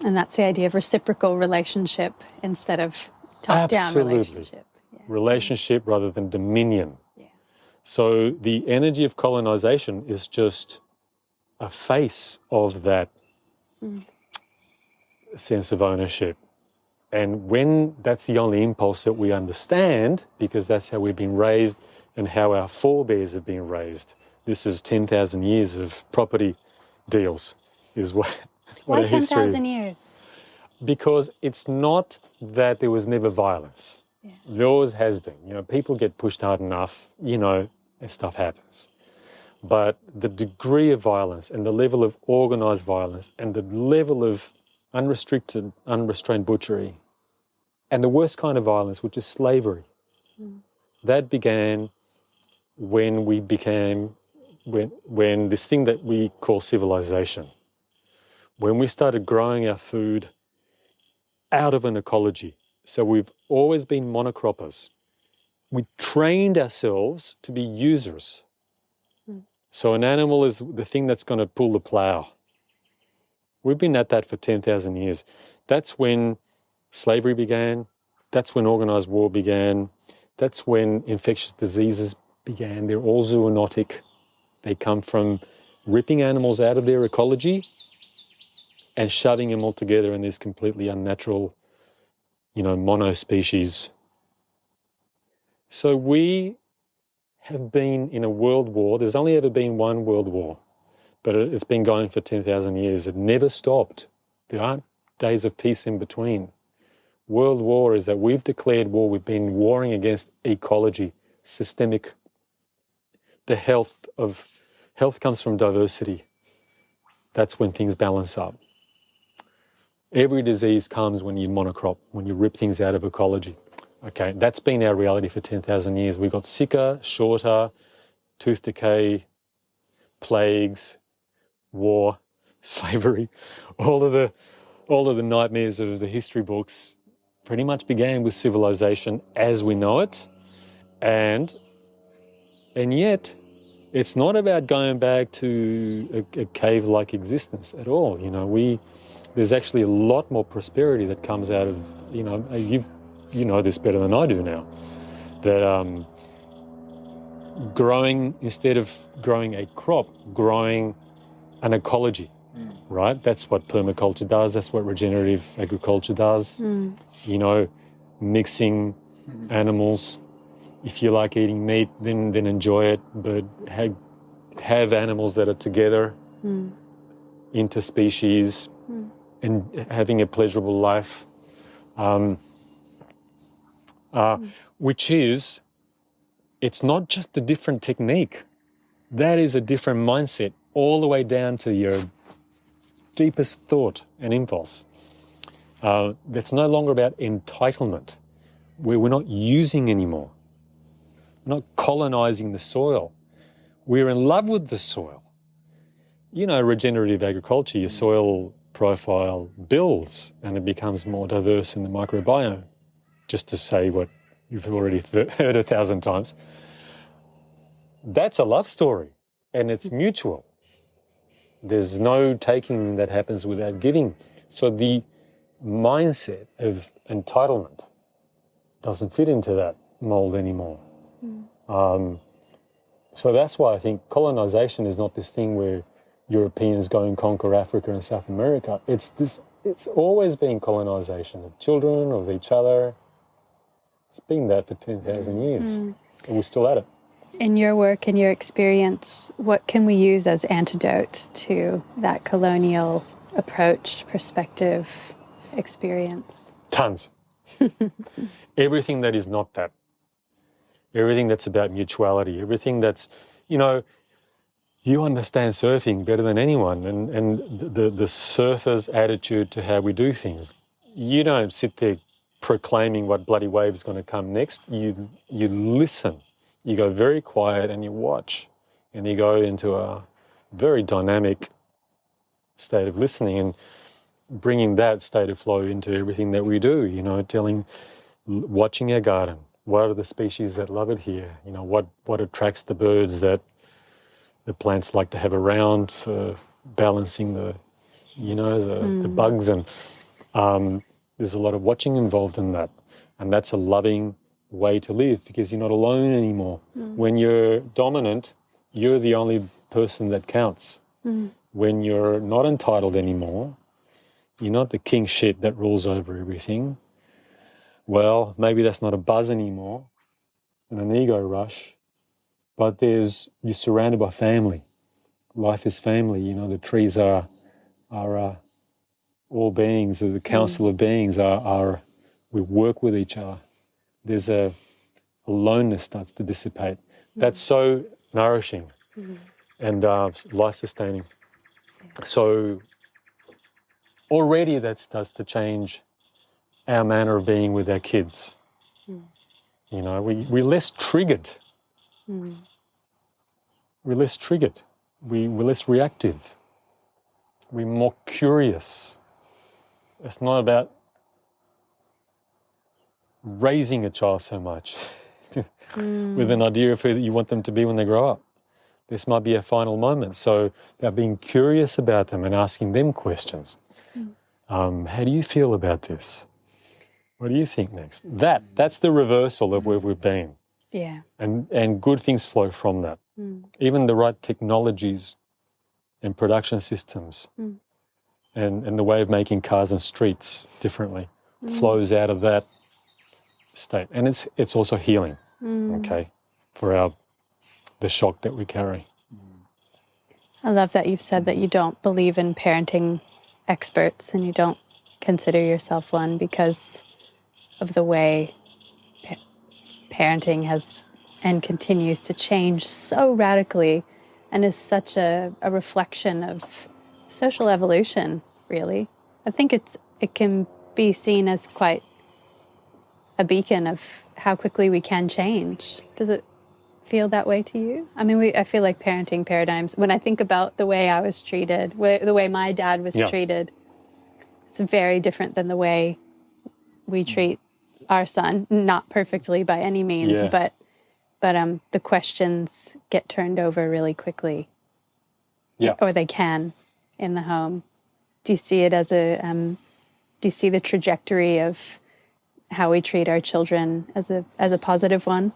Speaker 1: and that's the idea of reciprocal relationship instead of top-down relationship.
Speaker 2: Relationship rather than dominion. So the energy of colonization is just a face of that sense of ownership. And when that's the only impulse that we understand, because that's how we've been raised and how our forebears have been raised, this is 10,000 years of property deals, is what
Speaker 1: Why
Speaker 2: our history is.
Speaker 1: 10,000 years?
Speaker 2: Because it's not that there was never violence. There always has been. You know, people get pushed hard enough, you know, and stuff happens. But the degree of violence and the level of organised violence and the level of unrestrained butchery and the worst kind of violence, which is slavery, that began when we became, when this thing that we call civilization, when we started growing our food out of an ecology. So we've always been monocroppers. We trained ourselves to be users. So an animal is the thing that's going to pull the plough. We've been at that for 10,000 years. That's when slavery began. That's when organised war began. That's when infectious diseases began. They're all zoonotic. They come from ripping animals out of their ecology and shoving them all together in this completely unnatural, you know, monospecies. So we have been in a world war. There's only ever been one world war, but it's been going for 10,000 years. It never stopped. There aren't days of peace in between. World war is that we've declared war. We've been warring against ecology, systemic. The health comes from diversity. That's when things balance up. Every disease comes when you monocrop, when you rip things out of ecology. Okay, that's been our reality for 10,000 years. We got sicker, shorter, tooth decay, plagues, war, slavery, all of the nightmares of the history books pretty much began with civilization as we know it, and yet it's not about going back to a cave-like existence at all. You know, there's actually a lot more prosperity that comes out of, you know this better than I do now, that growing, instead of growing a crop, growing an ecology, right? That's what permaculture does. That's what regenerative agriculture does. You know, mixing animals. If you like eating meat, then enjoy it, but have animals that are together, interspecies, and having a pleasurable life, which is, it's not just a different technique. That is a different mindset, all the way down to your deepest thought and impulse. That's no longer about entitlement, where we're not using anymore. We're not colonizing the soil. We're in love with the soil. You know, regenerative agriculture, your soil profile builds and it becomes more diverse in the microbiome, just to say what you've already heard 1,000 times. That's a love story, and it's mutual. There's no taking that happens without giving. So the mindset of entitlement doesn't fit into that mold anymore. So that's why I think colonization is not this thing where Europeans go and conquer Africa and South America. It's always been colonization of children, of each other. It's been that for 10,000 years, and we're still at it.
Speaker 1: In your work and your experience, what can we use as antidote to that colonial approach, perspective, experience?
Speaker 2: Tons. Everything that is not that. Everything that's about mutuality, everything that's, you know, you understand surfing better than anyone, and the surfer's attitude to how we do things. You don't sit there proclaiming what bloody wave is going to come next. You listen. You go very quiet and you watch, and you go into a very dynamic state of listening and bringing that state of flow into everything that we do, you know, watching our garden. What are the species that love it here? You know, what attracts the birds that the plants like to have around for balancing the bugs, and there's a lot of watching involved in that, and that's a loving way to live because you're not alone anymore. When you're dominant, you're the only person that counts. When you're not entitled anymore, you're not the king shit that rules over everything. Well, maybe that's not a buzz anymore and an ego rush, but you're surrounded by family. Life is family. You know, the trees are all beings. The council of beings are we work with each other. There's a aloneness starts to dissipate. That's so nourishing and life-sustaining. So already that starts to change our manner of being with our kids. You know, we're less triggered. We're less triggered. We're less reactive. We're more curious. It's not about raising a child so much with an idea of who you want them to be when they grow up. This might be a final moment. So about being curious about them and asking them questions. How do you feel about this? What do you think next? That's the reversal of where we've been.
Speaker 1: Yeah.
Speaker 2: And good things flow from that. Even the right technologies and production systems and the way of making cars and streets differently flows out of that state. And it's also healing, okay, for the shock that we carry.
Speaker 1: I love that you've said that you don't believe in parenting experts and you don't consider yourself one because of the way parenting has and continues to change so radically and is such a reflection of social evolution, really. I think it's it can be seen as quite a beacon of how quickly we can change. Does it feel that way to you? I mean, I feel like parenting paradigms, when I think about the way I was treated, the way my dad was treated, it's very different than the way we treat our son. Not perfectly by any means, but the questions get turned over really quickly. Yeah. Or they can in the home. Do you see it as do you see the trajectory of how we treat our children as a positive one?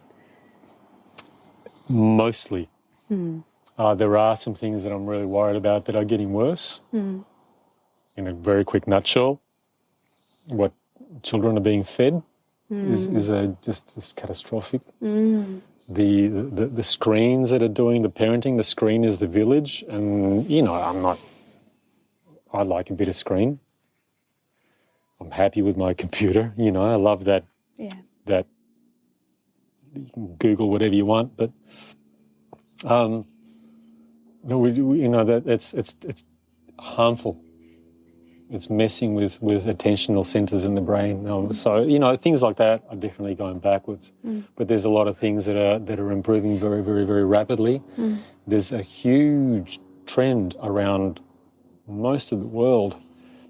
Speaker 2: Mostly. There are some things that I'm really worried about that are getting worse. In a very quick nutshell, what children are being fed is just catastrophic. The screens that are doing the parenting, the screen is the village, and I like a bit of screen. I'm happy with my computer, I love that. That you can Google whatever you want, but no, that it's harmful. It's messing with attentional centers in the brain. So things like that are definitely going backwards. But there's a lot of things that are improving very, very, very rapidly. There's a huge trend around most of the world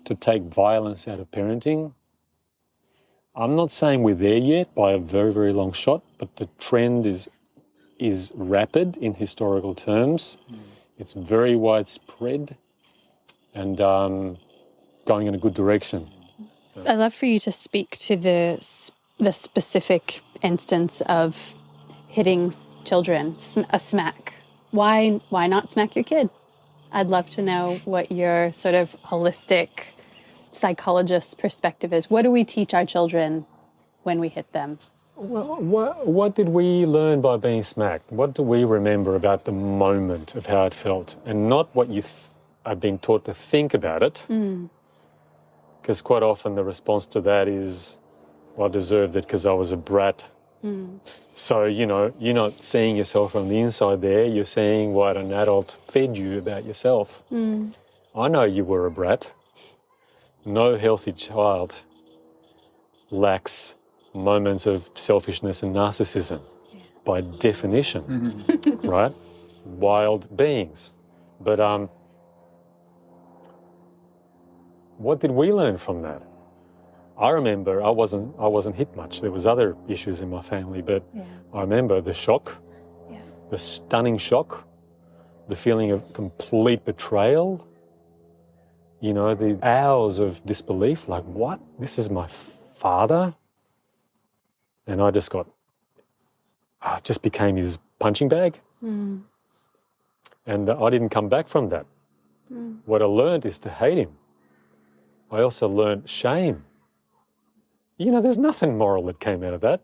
Speaker 2: to take violence out of parenting. I'm not saying we're there yet by a very, very long shot, but the trend is rapid in historical terms. It's very widespread and going in a good direction.
Speaker 1: I'd love for you to speak to the specific instance of hitting children, a smack. Why not smack your kid? I'd love to know what your sort of holistic psychologist perspective is. What do we teach our children when we hit them?
Speaker 2: Well, what did we learn by being smacked? What do we remember about the moment of how it felt, and not what you are being taught to think about it? Because quite often the response to that is, well, I deserved it because I was a brat. So, you're not seeing yourself from the inside there. You're seeing what an adult fed you about yourself. I know you were a brat. No healthy child lacks moments of selfishness and narcissism, by definition, right? Wild beings. But what did we learn from that? I remember I wasn't hit much. There was other issues in my family, but I remember the shock, the stunning shock, the feeling of complete betrayal, the hours of disbelief, like, what? This is my father? And I just just became his punching bag. And I didn't come back from that. What I learned is to hate him. I also learned shame. There's nothing moral that came out of that.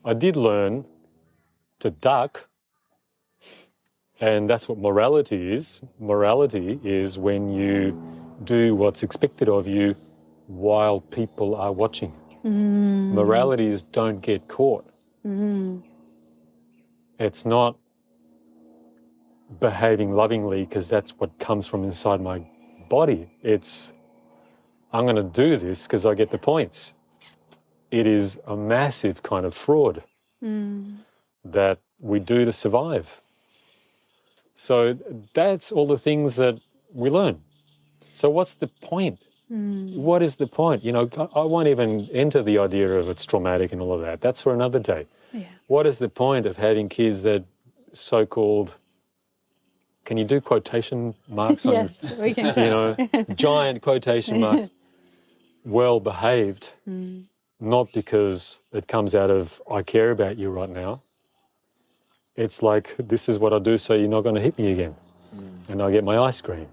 Speaker 2: I did learn to duck, and that's what morality is. Morality is when you do what's expected of you while people are watching. Morality is don't get caught. It's not behaving lovingly because that's what comes from inside my body. It's, I'm going to do this because I get the points. It is a massive kind of fraud that we do to survive. So that's all the things that we learn. So what's the point? What is the point? I won't even enter the idea of it's traumatic and all of that. That's for another day. What is the point of having kids that so-called, can you do quotation marks?
Speaker 1: Yes, we can.
Speaker 2: Giant quotation marks, well-behaved, not because it comes out of, I care about you right now. It's like, this is what I do so you're not going to hit me again. And I get my ice cream.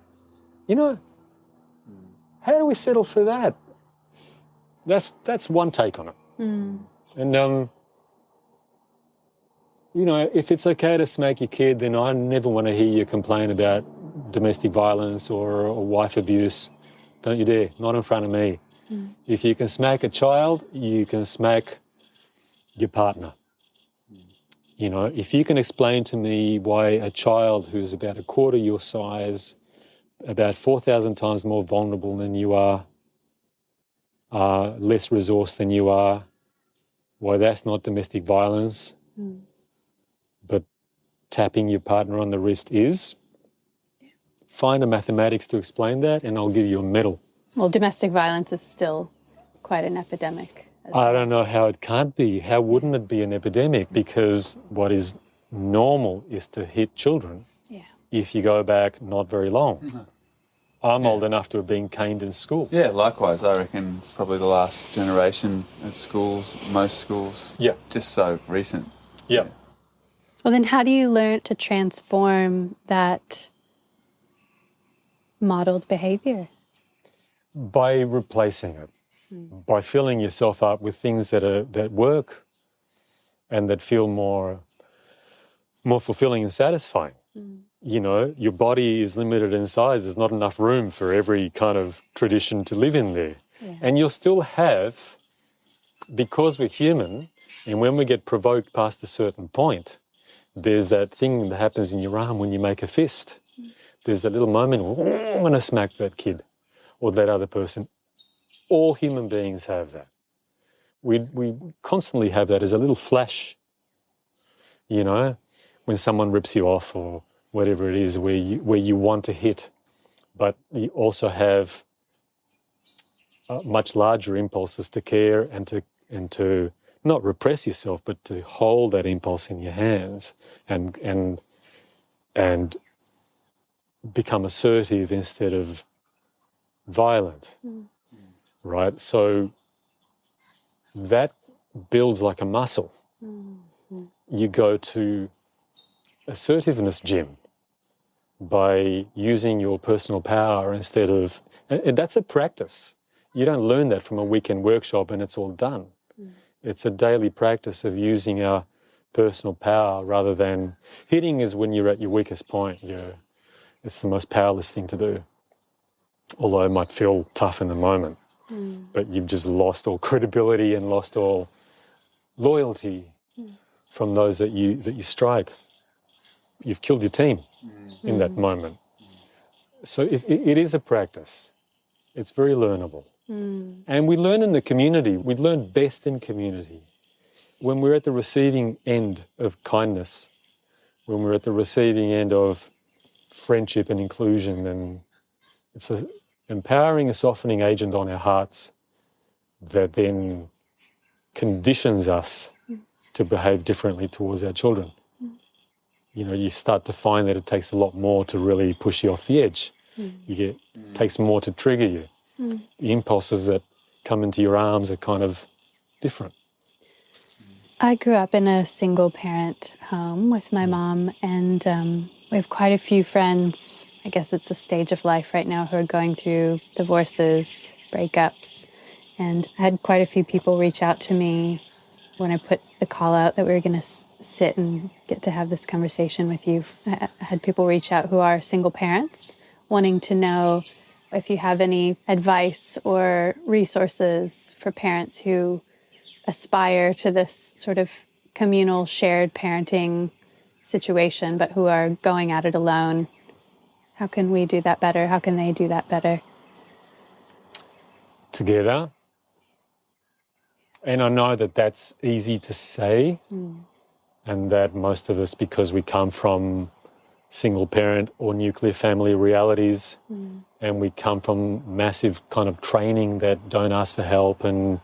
Speaker 2: How do we settle for that? That's one take on it. And, if it's okay to smack your kid, then I never want to hear you complain about domestic violence or wife abuse. Don't you dare, not in front of me. If you can smack a child, you can smack your partner. If you can explain to me why a child who's about a quarter your size, about 4,000 times more vulnerable than you are, are less resourced than you are. Why that's not domestic violence, but tapping your partner on the wrist is. Find a mathematics to explain that and I'll give you a medal.
Speaker 1: Well, domestic violence is still quite an epidemic.
Speaker 2: I don't know how it can't be. How wouldn't it be an epidemic? Because what is normal is to hit children.
Speaker 1: Yeah.
Speaker 2: If you go back not very long. I'm old enough to have been caned in school.
Speaker 3: Yeah, likewise. I reckon probably the last generation at schools, most schools.
Speaker 2: Yeah.
Speaker 3: Just so recent.
Speaker 2: Yeah.
Speaker 1: Well, then how do you learn to transform that modeled behavior?
Speaker 2: By replacing it. By filling yourself up with things that work and that feel more fulfilling and satisfying. You know, your body is limited in size. There's not enough room for every kind of tradition to live in there. Yeah. And you'll still have, because we're human, and when we get provoked past a certain point, there's that thing that happens in your arm when you make a fist. There's that little moment, I'm going to smack that kid or that other person. All human beings have that. We constantly have that as a little flash, you know, when someone rips you off or whatever it is, where you want to hit, but you also have much larger impulses to care and to not repress yourself, but to hold that impulse in your hands and become assertive instead of violent, right? So that builds like a muscle. You go to assertiveness gym by using your personal power instead of... And that's a practice. You don't learn that from a weekend workshop and it's all done. It's a daily practice of using our personal power rather than... Hitting is when you're at your weakest point. It's the most powerless thing to do. Although it might feel tough in the moment. But you've just lost all credibility and lost all loyalty from those that you strike. You've killed your team in that moment. So it is a practice. It's very learnable. And we learn in the community. We learn best in community. When we're at the receiving end of kindness, when we're at the receiving end of friendship and inclusion, and it's an empowering, a softening agent on our hearts that then conditions us to behave differently towards our children. You know, you start to find that it takes a lot more to really push you off the edge. It takes more to trigger you. The impulses that come into your arms are kind of different.
Speaker 1: I grew up in a single-parent home with my mom, and we have quite a few friends. I guess it's a stage of life right now who are going through divorces, breakups, and I had quite a few people reach out to me when I put the call out that we were going to sit and get to have this conversation with you. I had people reach out who are single parents, wanting to know if you have any advice or resources for parents who aspire to this sort of communal shared parenting situation, but who are going at it alone. How can we do that better? How can they do that better?
Speaker 2: Together. And I know that that's easy to say, and that most of us, because we come from single parent or nuclear family realities, and we come from massive kind of training that don't ask for help, and,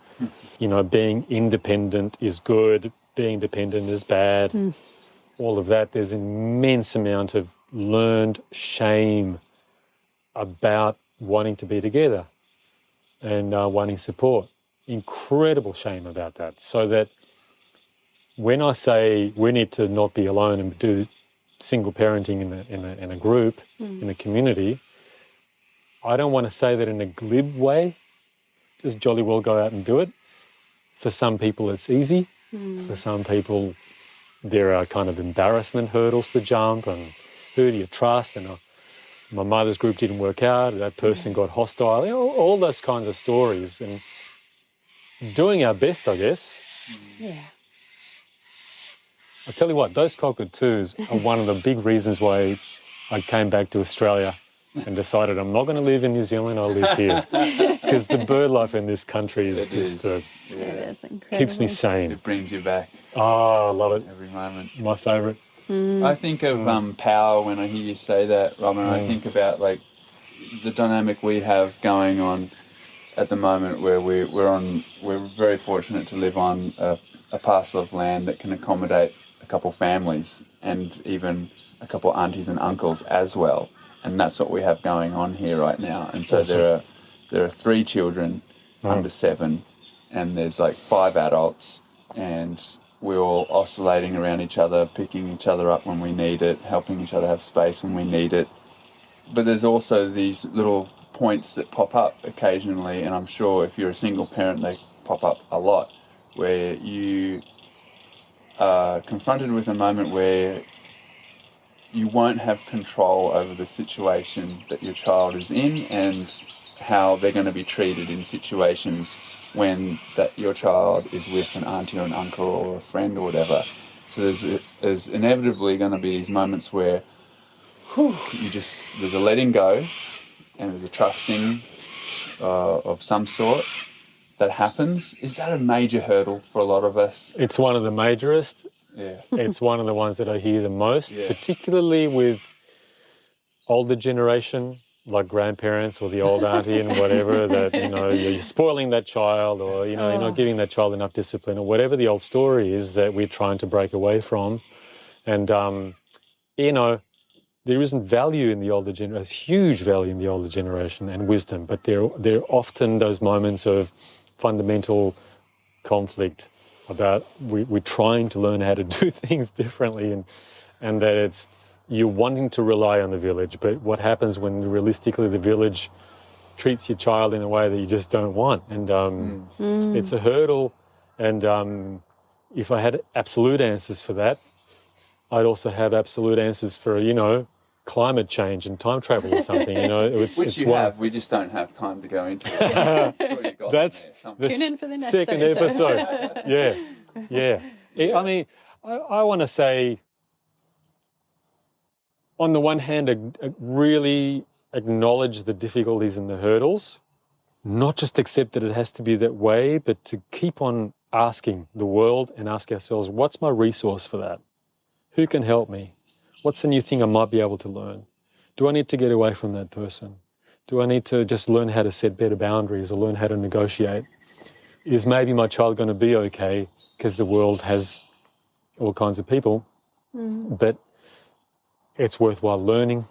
Speaker 2: you know, being independent is good, being dependent is bad, all of that. There's an immense amount of learned shame about wanting to be together and wanting support. Incredible shame about that. So that when I say we need to not be alone and do single parenting in a group, in a community, I don't want to say that in a glib way. Just jolly well go out and do it. For some people it's easy. For some people there are kind of embarrassment hurdles to jump, and who do you trust? And my mother's group didn't work out, that person got hostile, you know, all those kinds of stories. And doing our best, I guess.
Speaker 1: Yeah.
Speaker 2: I tell you what, those cockatoos are one of the big reasons why I came back to Australia and decided I'm not going to live in New Zealand, I'll live here. because the bird life in this country is
Speaker 1: It is incredible.
Speaker 2: Keeps me sane.
Speaker 3: It brings you back.
Speaker 2: Oh, I love it.
Speaker 3: Every moment.
Speaker 2: My favourite.
Speaker 3: I think of power when I hear you say that, Robin. I think about like the dynamic we have going on at the moment, where we're very fortunate to live on a parcel of land that can accommodate a couple families and even a couple aunties and uncles as well. And that's what we have going on here right now. And so there are 3 children under 7, and there's like 5 adults, and we're all oscillating around each other, picking each other up when we need it, helping each other have space when we need it. But there's also these little points that pop up occasionally, and I'm sure if you're a single parent, they pop up a lot, where you are confronted with a moment where you won't have control over the situation that your child is in and how they're going to be treated in situations when that your child is with an auntie or an uncle or a friend or whatever. So there's inevitably going to be these moments where there's a letting go and there's a trusting of some sort that happens. Is that a major hurdle for a lot of us?
Speaker 2: It's one of the majorest.
Speaker 3: Yeah.
Speaker 2: It's one of the ones that I hear the most, particularly with older generation, like grandparents or the old auntie and whatever, that, you're spoiling that child, or, you're not giving that child enough discipline, or whatever the old story is that we're trying to break away from. And, there isn't value in the older generation. There's huge value in the older generation and wisdom, but there are often those moments of fundamental conflict about we're trying to learn how to do things differently, and that it's you're wanting to rely on the village, but what happens when realistically the village treats your child in a way that you just don't want, and it's a hurdle. And if I had absolute answers for that, I'd also have absolute answers for climate change and time travel or something.
Speaker 3: Which you have. We just don't have time to go into it. I'm sure you got
Speaker 2: That's
Speaker 3: the
Speaker 1: Tune in for the next
Speaker 2: second episode. Yeah. I mean, I want to say, on the one hand, really acknowledge the difficulties and the hurdles, not just accept that it has to be that way, but to keep on asking the world and ask ourselves, what's my resource for that? Who can help me? What's the new thing I might be able to learn? Do I need to get away from that person? Do I need to just learn how to set better boundaries or learn how to negotiate? Is maybe my child going to be okay because the world has all kinds of people, but it's worthwhile learning.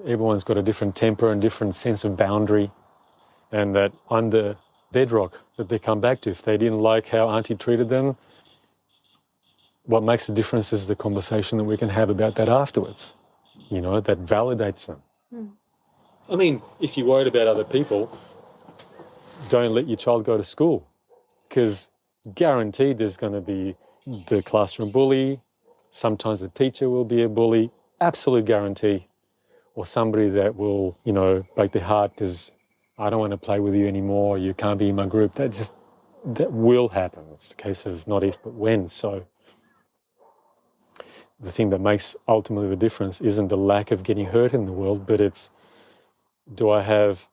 Speaker 2: Everyone's got a different temper and different sense of boundary, and that I'm the bedrock that they come back to. If they didn't like how Auntie treated them, what makes the difference is the conversation that we can have about that afterwards, that validates them. I mean, if you're worried about other people, don't let your child go to school, because guaranteed there's going to be the classroom bully, sometimes the teacher will be a bully, absolute guarantee, or somebody that will, break their heart because I don't want to play with you anymore, you can't be in my group. That will happen. It's a case of not if but when. So the thing that makes ultimately the difference isn't the lack of getting hurt in the world, but it's, do I have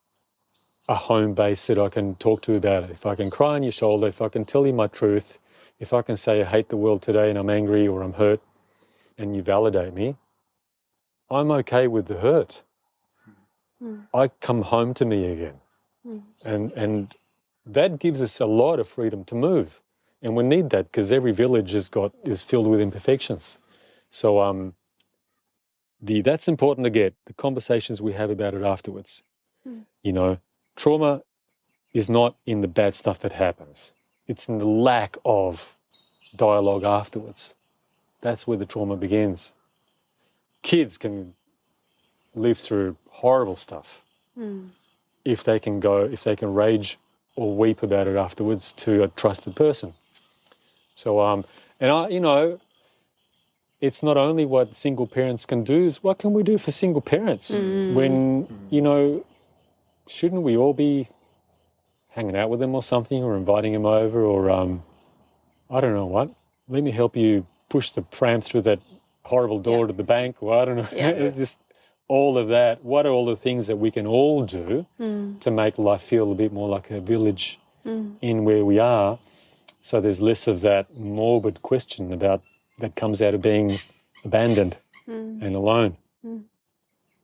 Speaker 2: a home base that I can talk to about it? If I can cry on your shoulder, if I can tell you my truth, if I can say I hate the world today and I'm angry or I'm hurt, and you validate me, I'm okay with the hurt. I come home to me again. And that gives us a lot of freedom to move. And we need that, because every village is filled with imperfections. So that's important to get, the conversations we have about it afterwards. Trauma is not in the bad stuff that happens. It's in the lack of dialogue afterwards. That's where the trauma begins. Kids can live through horrible stuff if they can rage or weep about it afterwards to a trusted person. So, it's not only what single parents can do, is what can we do for single parents? When, shouldn't we all be hanging out with them or something, or inviting them over, or, I don't know what, let me help you push the pram through that horrible door to the bank, or I don't know.
Speaker 1: Yeah.
Speaker 2: all of that, what are all the things that we can all do to make life feel a bit more like a village in where we are, so there's less of that morbid question about that comes out of being abandoned and alone.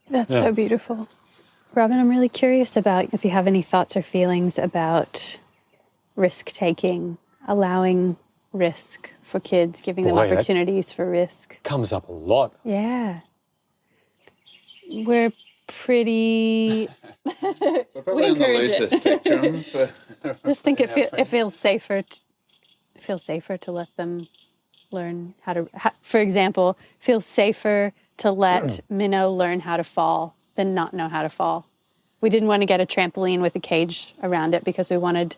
Speaker 1: That's so beautiful. Robin, I'm really curious about if you have any thoughts or feelings about risk-taking, allowing risk for kids, giving them opportunities for risk.
Speaker 2: Comes up a lot.
Speaker 1: Yeah. We're pretty...
Speaker 3: We're probably on the looser spectrum.
Speaker 1: Just think it feels safer. It feels safer to let them learn how to... for example, feels safer to let Minnow learn how to fall than not know how to fall. We didn't want to get a trampoline with a cage around it because we wanted...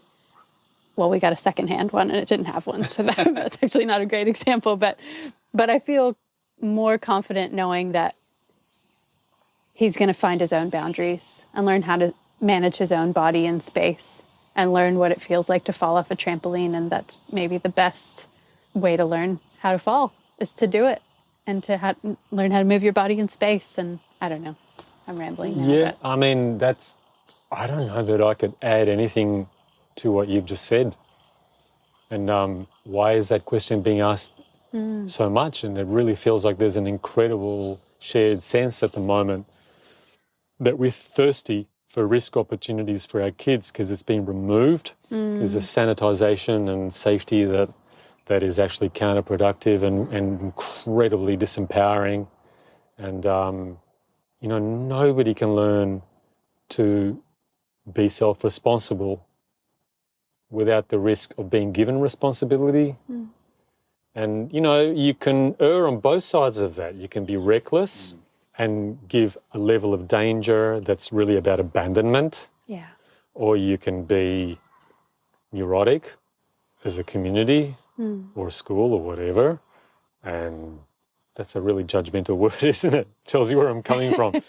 Speaker 1: Well, we got a secondhand one and it didn't have one, so that's actually not a great example. But I feel more confident knowing that he's going to find his own boundaries and learn how to manage his own body in space and learn what it feels like to fall off a trampoline. And that's maybe the best way to learn how to fall, is to do it and to learn how to move your body in space. And I don't know, I'm rambling now.
Speaker 2: Yeah, I mean, I don't know that I could add anything to what you've just said. And why is that question being asked so much? And it really feels like there's an incredible shared sense at the moment that we're thirsty for risk opportunities for our kids because it's been removed. There's a sanitization and safety that is actually counterproductive and incredibly disempowering. And, nobody can learn to be self-responsible without the risk of being given responsibility. And, you can err on both sides of that. You can be reckless and give a level of danger that's really about abandonment.
Speaker 1: Yeah.
Speaker 2: Or you can be neurotic as a community or a school or whatever. And that's a really judgmental word, isn't it? Tells you where I'm coming from.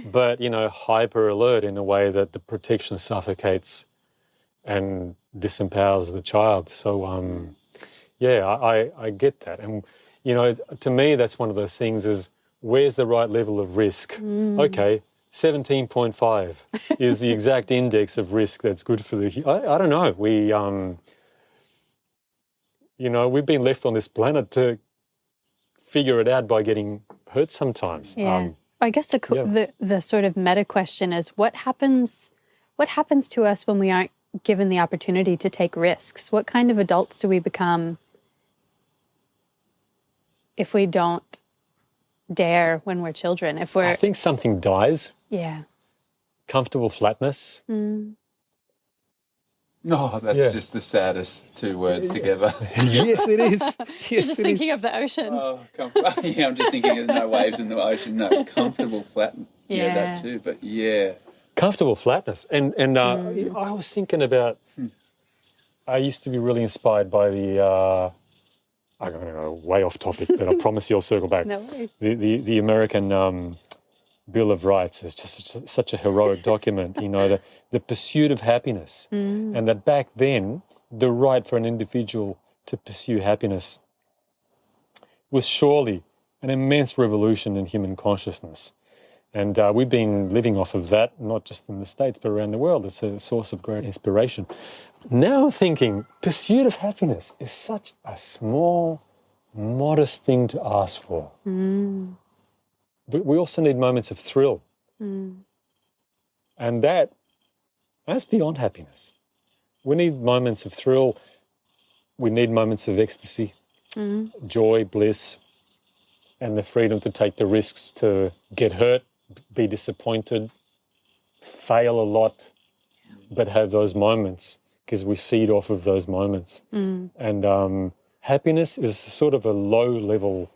Speaker 2: But, hyper alert in a way that the protection suffocates and disempowers the child. So, I get that. And, to me, that's one of those things is, where's the right level of risk? Okay, 17.5 is the exact index of risk that's good for the... I don't know. We've been left on this planet to figure it out by getting hurt sometimes.
Speaker 1: Yeah. I guess the sort of meta question is, what happens to us when we aren't given the opportunity to take risks? What kind of adults do we become if we don't dare when we're children? I
Speaker 2: think something dies.
Speaker 1: Yeah.
Speaker 2: Comfortable flatness.
Speaker 3: Oh, that's just the saddest two words together.
Speaker 2: Yes, it is.
Speaker 1: You're just thinking of the ocean.
Speaker 3: Oh, I'm just thinking of no waves in the ocean. No, comfortable flatness. Yeah, that too. But yeah.
Speaker 2: Comfortable flatness. And I was thinking about, I used to be really inspired by the, I don't know, way off topic, but I promise you'll circle back.
Speaker 1: No worries.
Speaker 2: The American Bill of Rights is just such a heroic document, the pursuit of happiness. And that back then, the right for an individual to pursue happiness was surely an immense revolution in human consciousness. And we've been living off of that, not just in the States, but around the world. It's a source of great inspiration. Now I'm thinking, pursuit of happiness is such a small, modest thing to ask for. But we also need moments of thrill. And that's beyond happiness. We need moments of thrill. We need moments of ecstasy, joy, bliss, and the freedom to take the risks to get hurt, be disappointed, fail a lot, but have those moments because we feed off of those moments. And happiness is sort of a low-level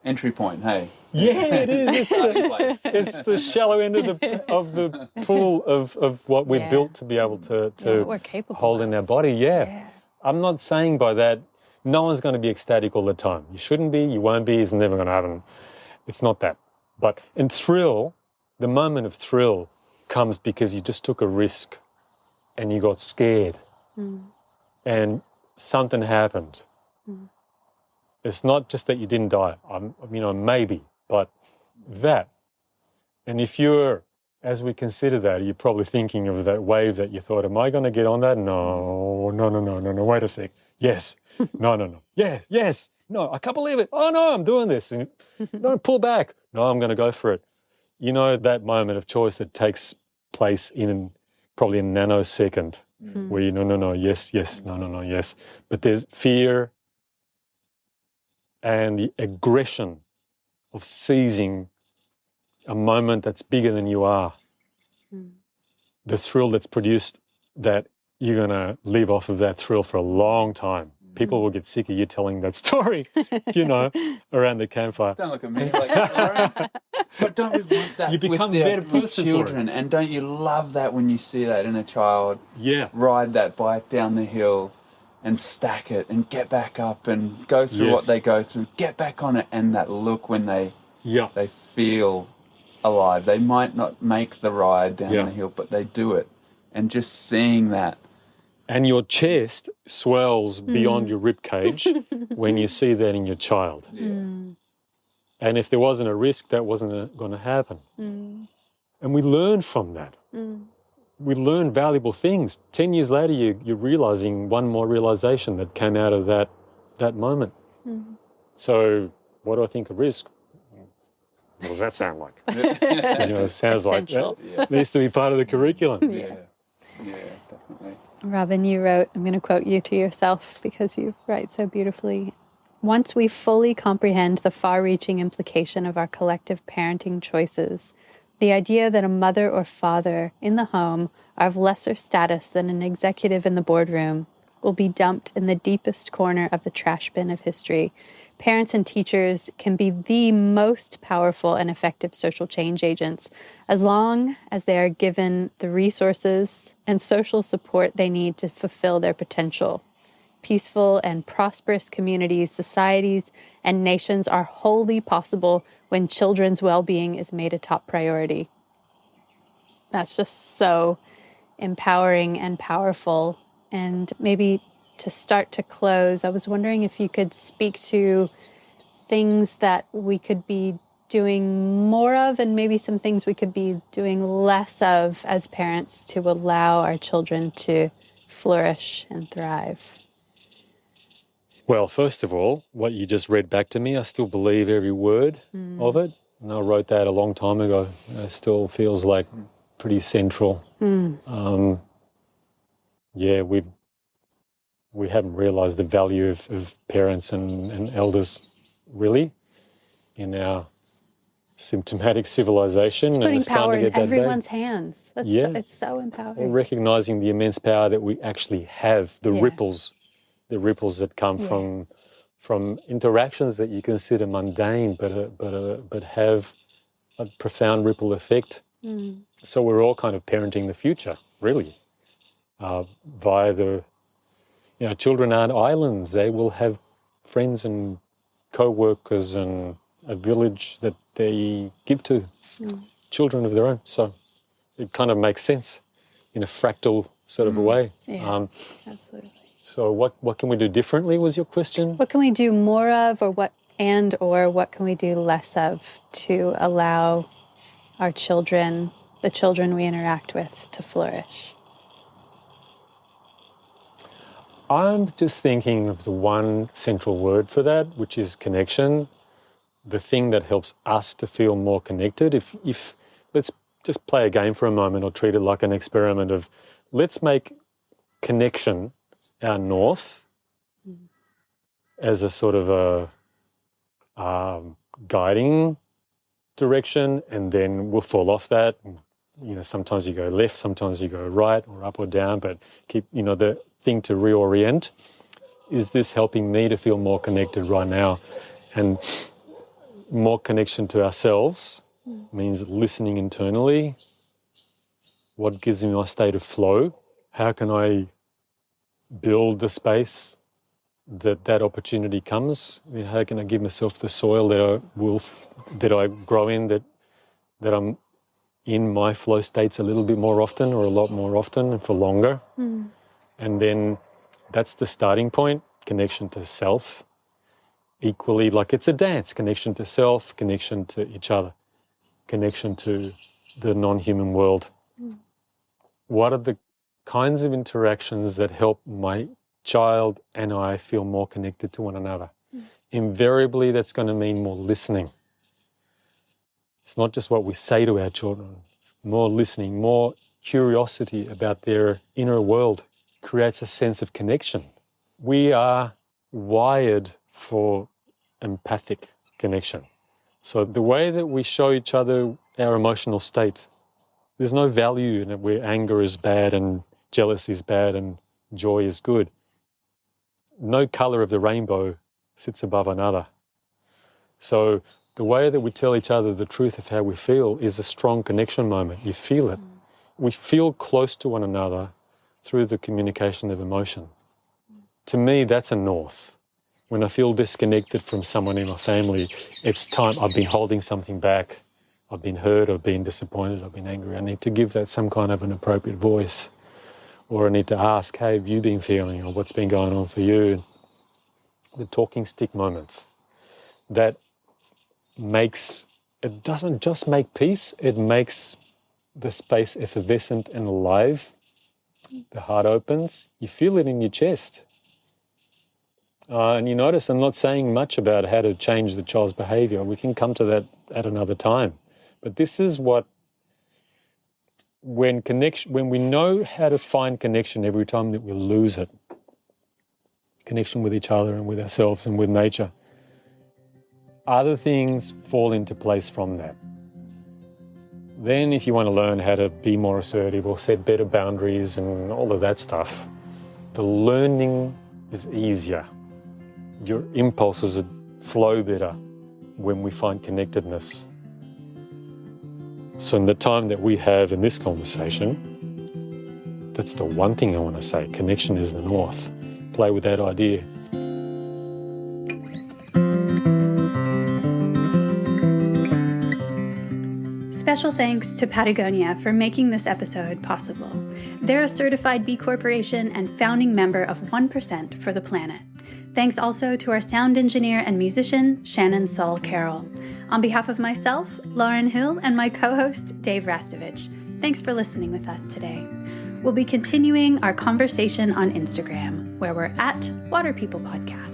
Speaker 3: entry point, hey?
Speaker 2: Yeah, it is. It's the shallow end of the pool of what we're built to be able to
Speaker 1: we're capable
Speaker 2: hold in our body. Yeah. I'm not saying by that no one's going to be ecstatic all the time. You shouldn't be, you won't be, it's never going to happen. It's not that. But in thrill, the moment of thrill comes because you just took a risk and you got scared and something happened. It's not just that you didn't die, maybe, but that And if you're, as we consider that, you're probably thinking of that wave that you thought, am I going to get on that? No, wait a sec. Yes. No. Yes. No, I can't believe it. Oh, no, I'm doing this. And, no, pull back. No, I'm going to go for it. You know, that moment of choice that takes place in probably a nanosecond where you, no, yes, no, yes. But there's fear and the aggression of seizing a moment that's bigger than you are. The thrill that's produced, that you're going to live off of that thrill for a long time. People will get sick of you telling that story, around the campfire.
Speaker 3: Don't look at me like that. But don't we want that?
Speaker 2: You become a better person
Speaker 3: with children, and don't you love that when you see that in a child?
Speaker 2: Yeah.
Speaker 3: Ride that bike down the hill and stack it and get back up and go through what they go through, get back on it, and that look when they feel alive. They might not make the ride down the hill, but they do it. And just seeing that.
Speaker 2: And your chest swells beyond your rib cage when you see that in your child. Yeah. And if there wasn't a risk, that wasn't going to happen. And we learn from that. We learn valuable things. 10 years later, you're realising one more realisation that came out of that moment. So what do I think of risk? What does that sound like? It sounds
Speaker 1: Essential.
Speaker 2: like that needs to be part of the curriculum.
Speaker 3: Yeah, definitely.
Speaker 1: Robin, you wrote, I'm going to quote you to yourself because you write so beautifully. Once we fully comprehend the far-reaching implication of our collective parenting choices, the idea that a mother or father in the home are of lesser status than an executive in the boardroom will be dumped in the deepest corner of the trash bin of history. Parents and teachers can be the most powerful and effective social change agents as long as they are given the resources and social support they need to fulfill their potential. Peaceful and prosperous communities, societies, and nations are wholly possible when children's well-being is made a top priority. That's just so empowering and powerful. And maybe to start to close, I was wondering if you could speak to things that we could be doing more of and maybe some things we could be doing less of as parents to allow our children to flourish and thrive.
Speaker 2: Well, first of all, what you just read back to me, I still believe every word of it. And I wrote that a long time ago. It still feels like pretty central. We haven't realised the value of parents and elders, really, in our symptomatic civilization.
Speaker 1: It's putting power in everyone's
Speaker 2: day.
Speaker 1: Hands. It's so empowering.
Speaker 2: Or recognising the immense power that we actually have, the ripples that come from interactions that you consider mundane, but have a profound ripple effect. So we're all kind of parenting the future, really, via the. Children aren't islands. They will have friends and co-workers and a village that they give to, children of their own. So it kind of makes sense in a fractal sort of a way.
Speaker 1: Yeah, absolutely.
Speaker 2: So what can we do differently was your question?
Speaker 1: What can we do more of, or what can we do less of to allow our children, the children we interact with, to flourish?
Speaker 2: I'm just thinking of the one central word for that, which is connection, the thing that helps us to feel more connected. If let's just play a game for a moment or treat it like an experiment of let's make connection our north as a sort of a guiding direction, and then we'll fall off that. Sometimes you go left, sometimes you go right or up or down, but keep, the thing to reorient. Is this helping me to feel more connected right now? And more connection to ourselves means listening internally. What gives me my state of flow? How can I build the space that opportunity comes? How can I give myself the soil that I grow in, that I'm in my flow states a little bit more often or a lot more often and for longer? And then that's the starting point, connection to self. Equally, like it's a dance, connection to self, connection to each other. connection to the non-human world. What are the kinds of interactions that help my child and I feel more connected to one another? Invariably, that's going to mean more listening. It's not just what we say to our children. More listening, more curiosity about their inner world creates a sense of connection. We are wired for empathic connection. So the way that we show each other our emotional state, there's no value in it where anger is bad and jealousy is bad and joy is good. No color of the rainbow sits above another. So the way that we tell each other the truth of how we feel is a strong connection moment. You feel it. We feel close to one another through the communication of emotion. To me, that's a north. When I feel disconnected from someone in my family, it's time. I've been holding something back. I've been hurt, I've been disappointed, I've been angry. I need to give that some kind of an appropriate voice. Or I need to ask, hey, have you been feeling, or what's been going on for you? The talking stick moments. That makes, it doesn't just make peace, it makes the space effervescent and alive. The heart opens, you feel it in your chest. And you notice I'm not saying much about how to change the child's behavior. We can come to that at another time. But this is what, when we know how to find connection every time that we lose it, connection with each other and with ourselves and with nature, other things fall into place from that. Then if you want to learn how to be more assertive or set better boundaries and all of that stuff, the learning is easier. Your impulses flow better when we find connectedness. So in the time that we have in this conversation, that's the one thing I want to say. Connection is the north. Play with that idea.
Speaker 1: Special thanks to Patagonia for making this episode possible. They're a certified B Corporation and founding member of 1% for the planet. Thanks also to our sound engineer and musician, Shannon Saul Carroll. On behalf of myself, Lauren Hill, and my co-host, Dave Rastovich, thanks for listening with us today. We'll be continuing our conversation on Instagram, where we're at Water People Podcast.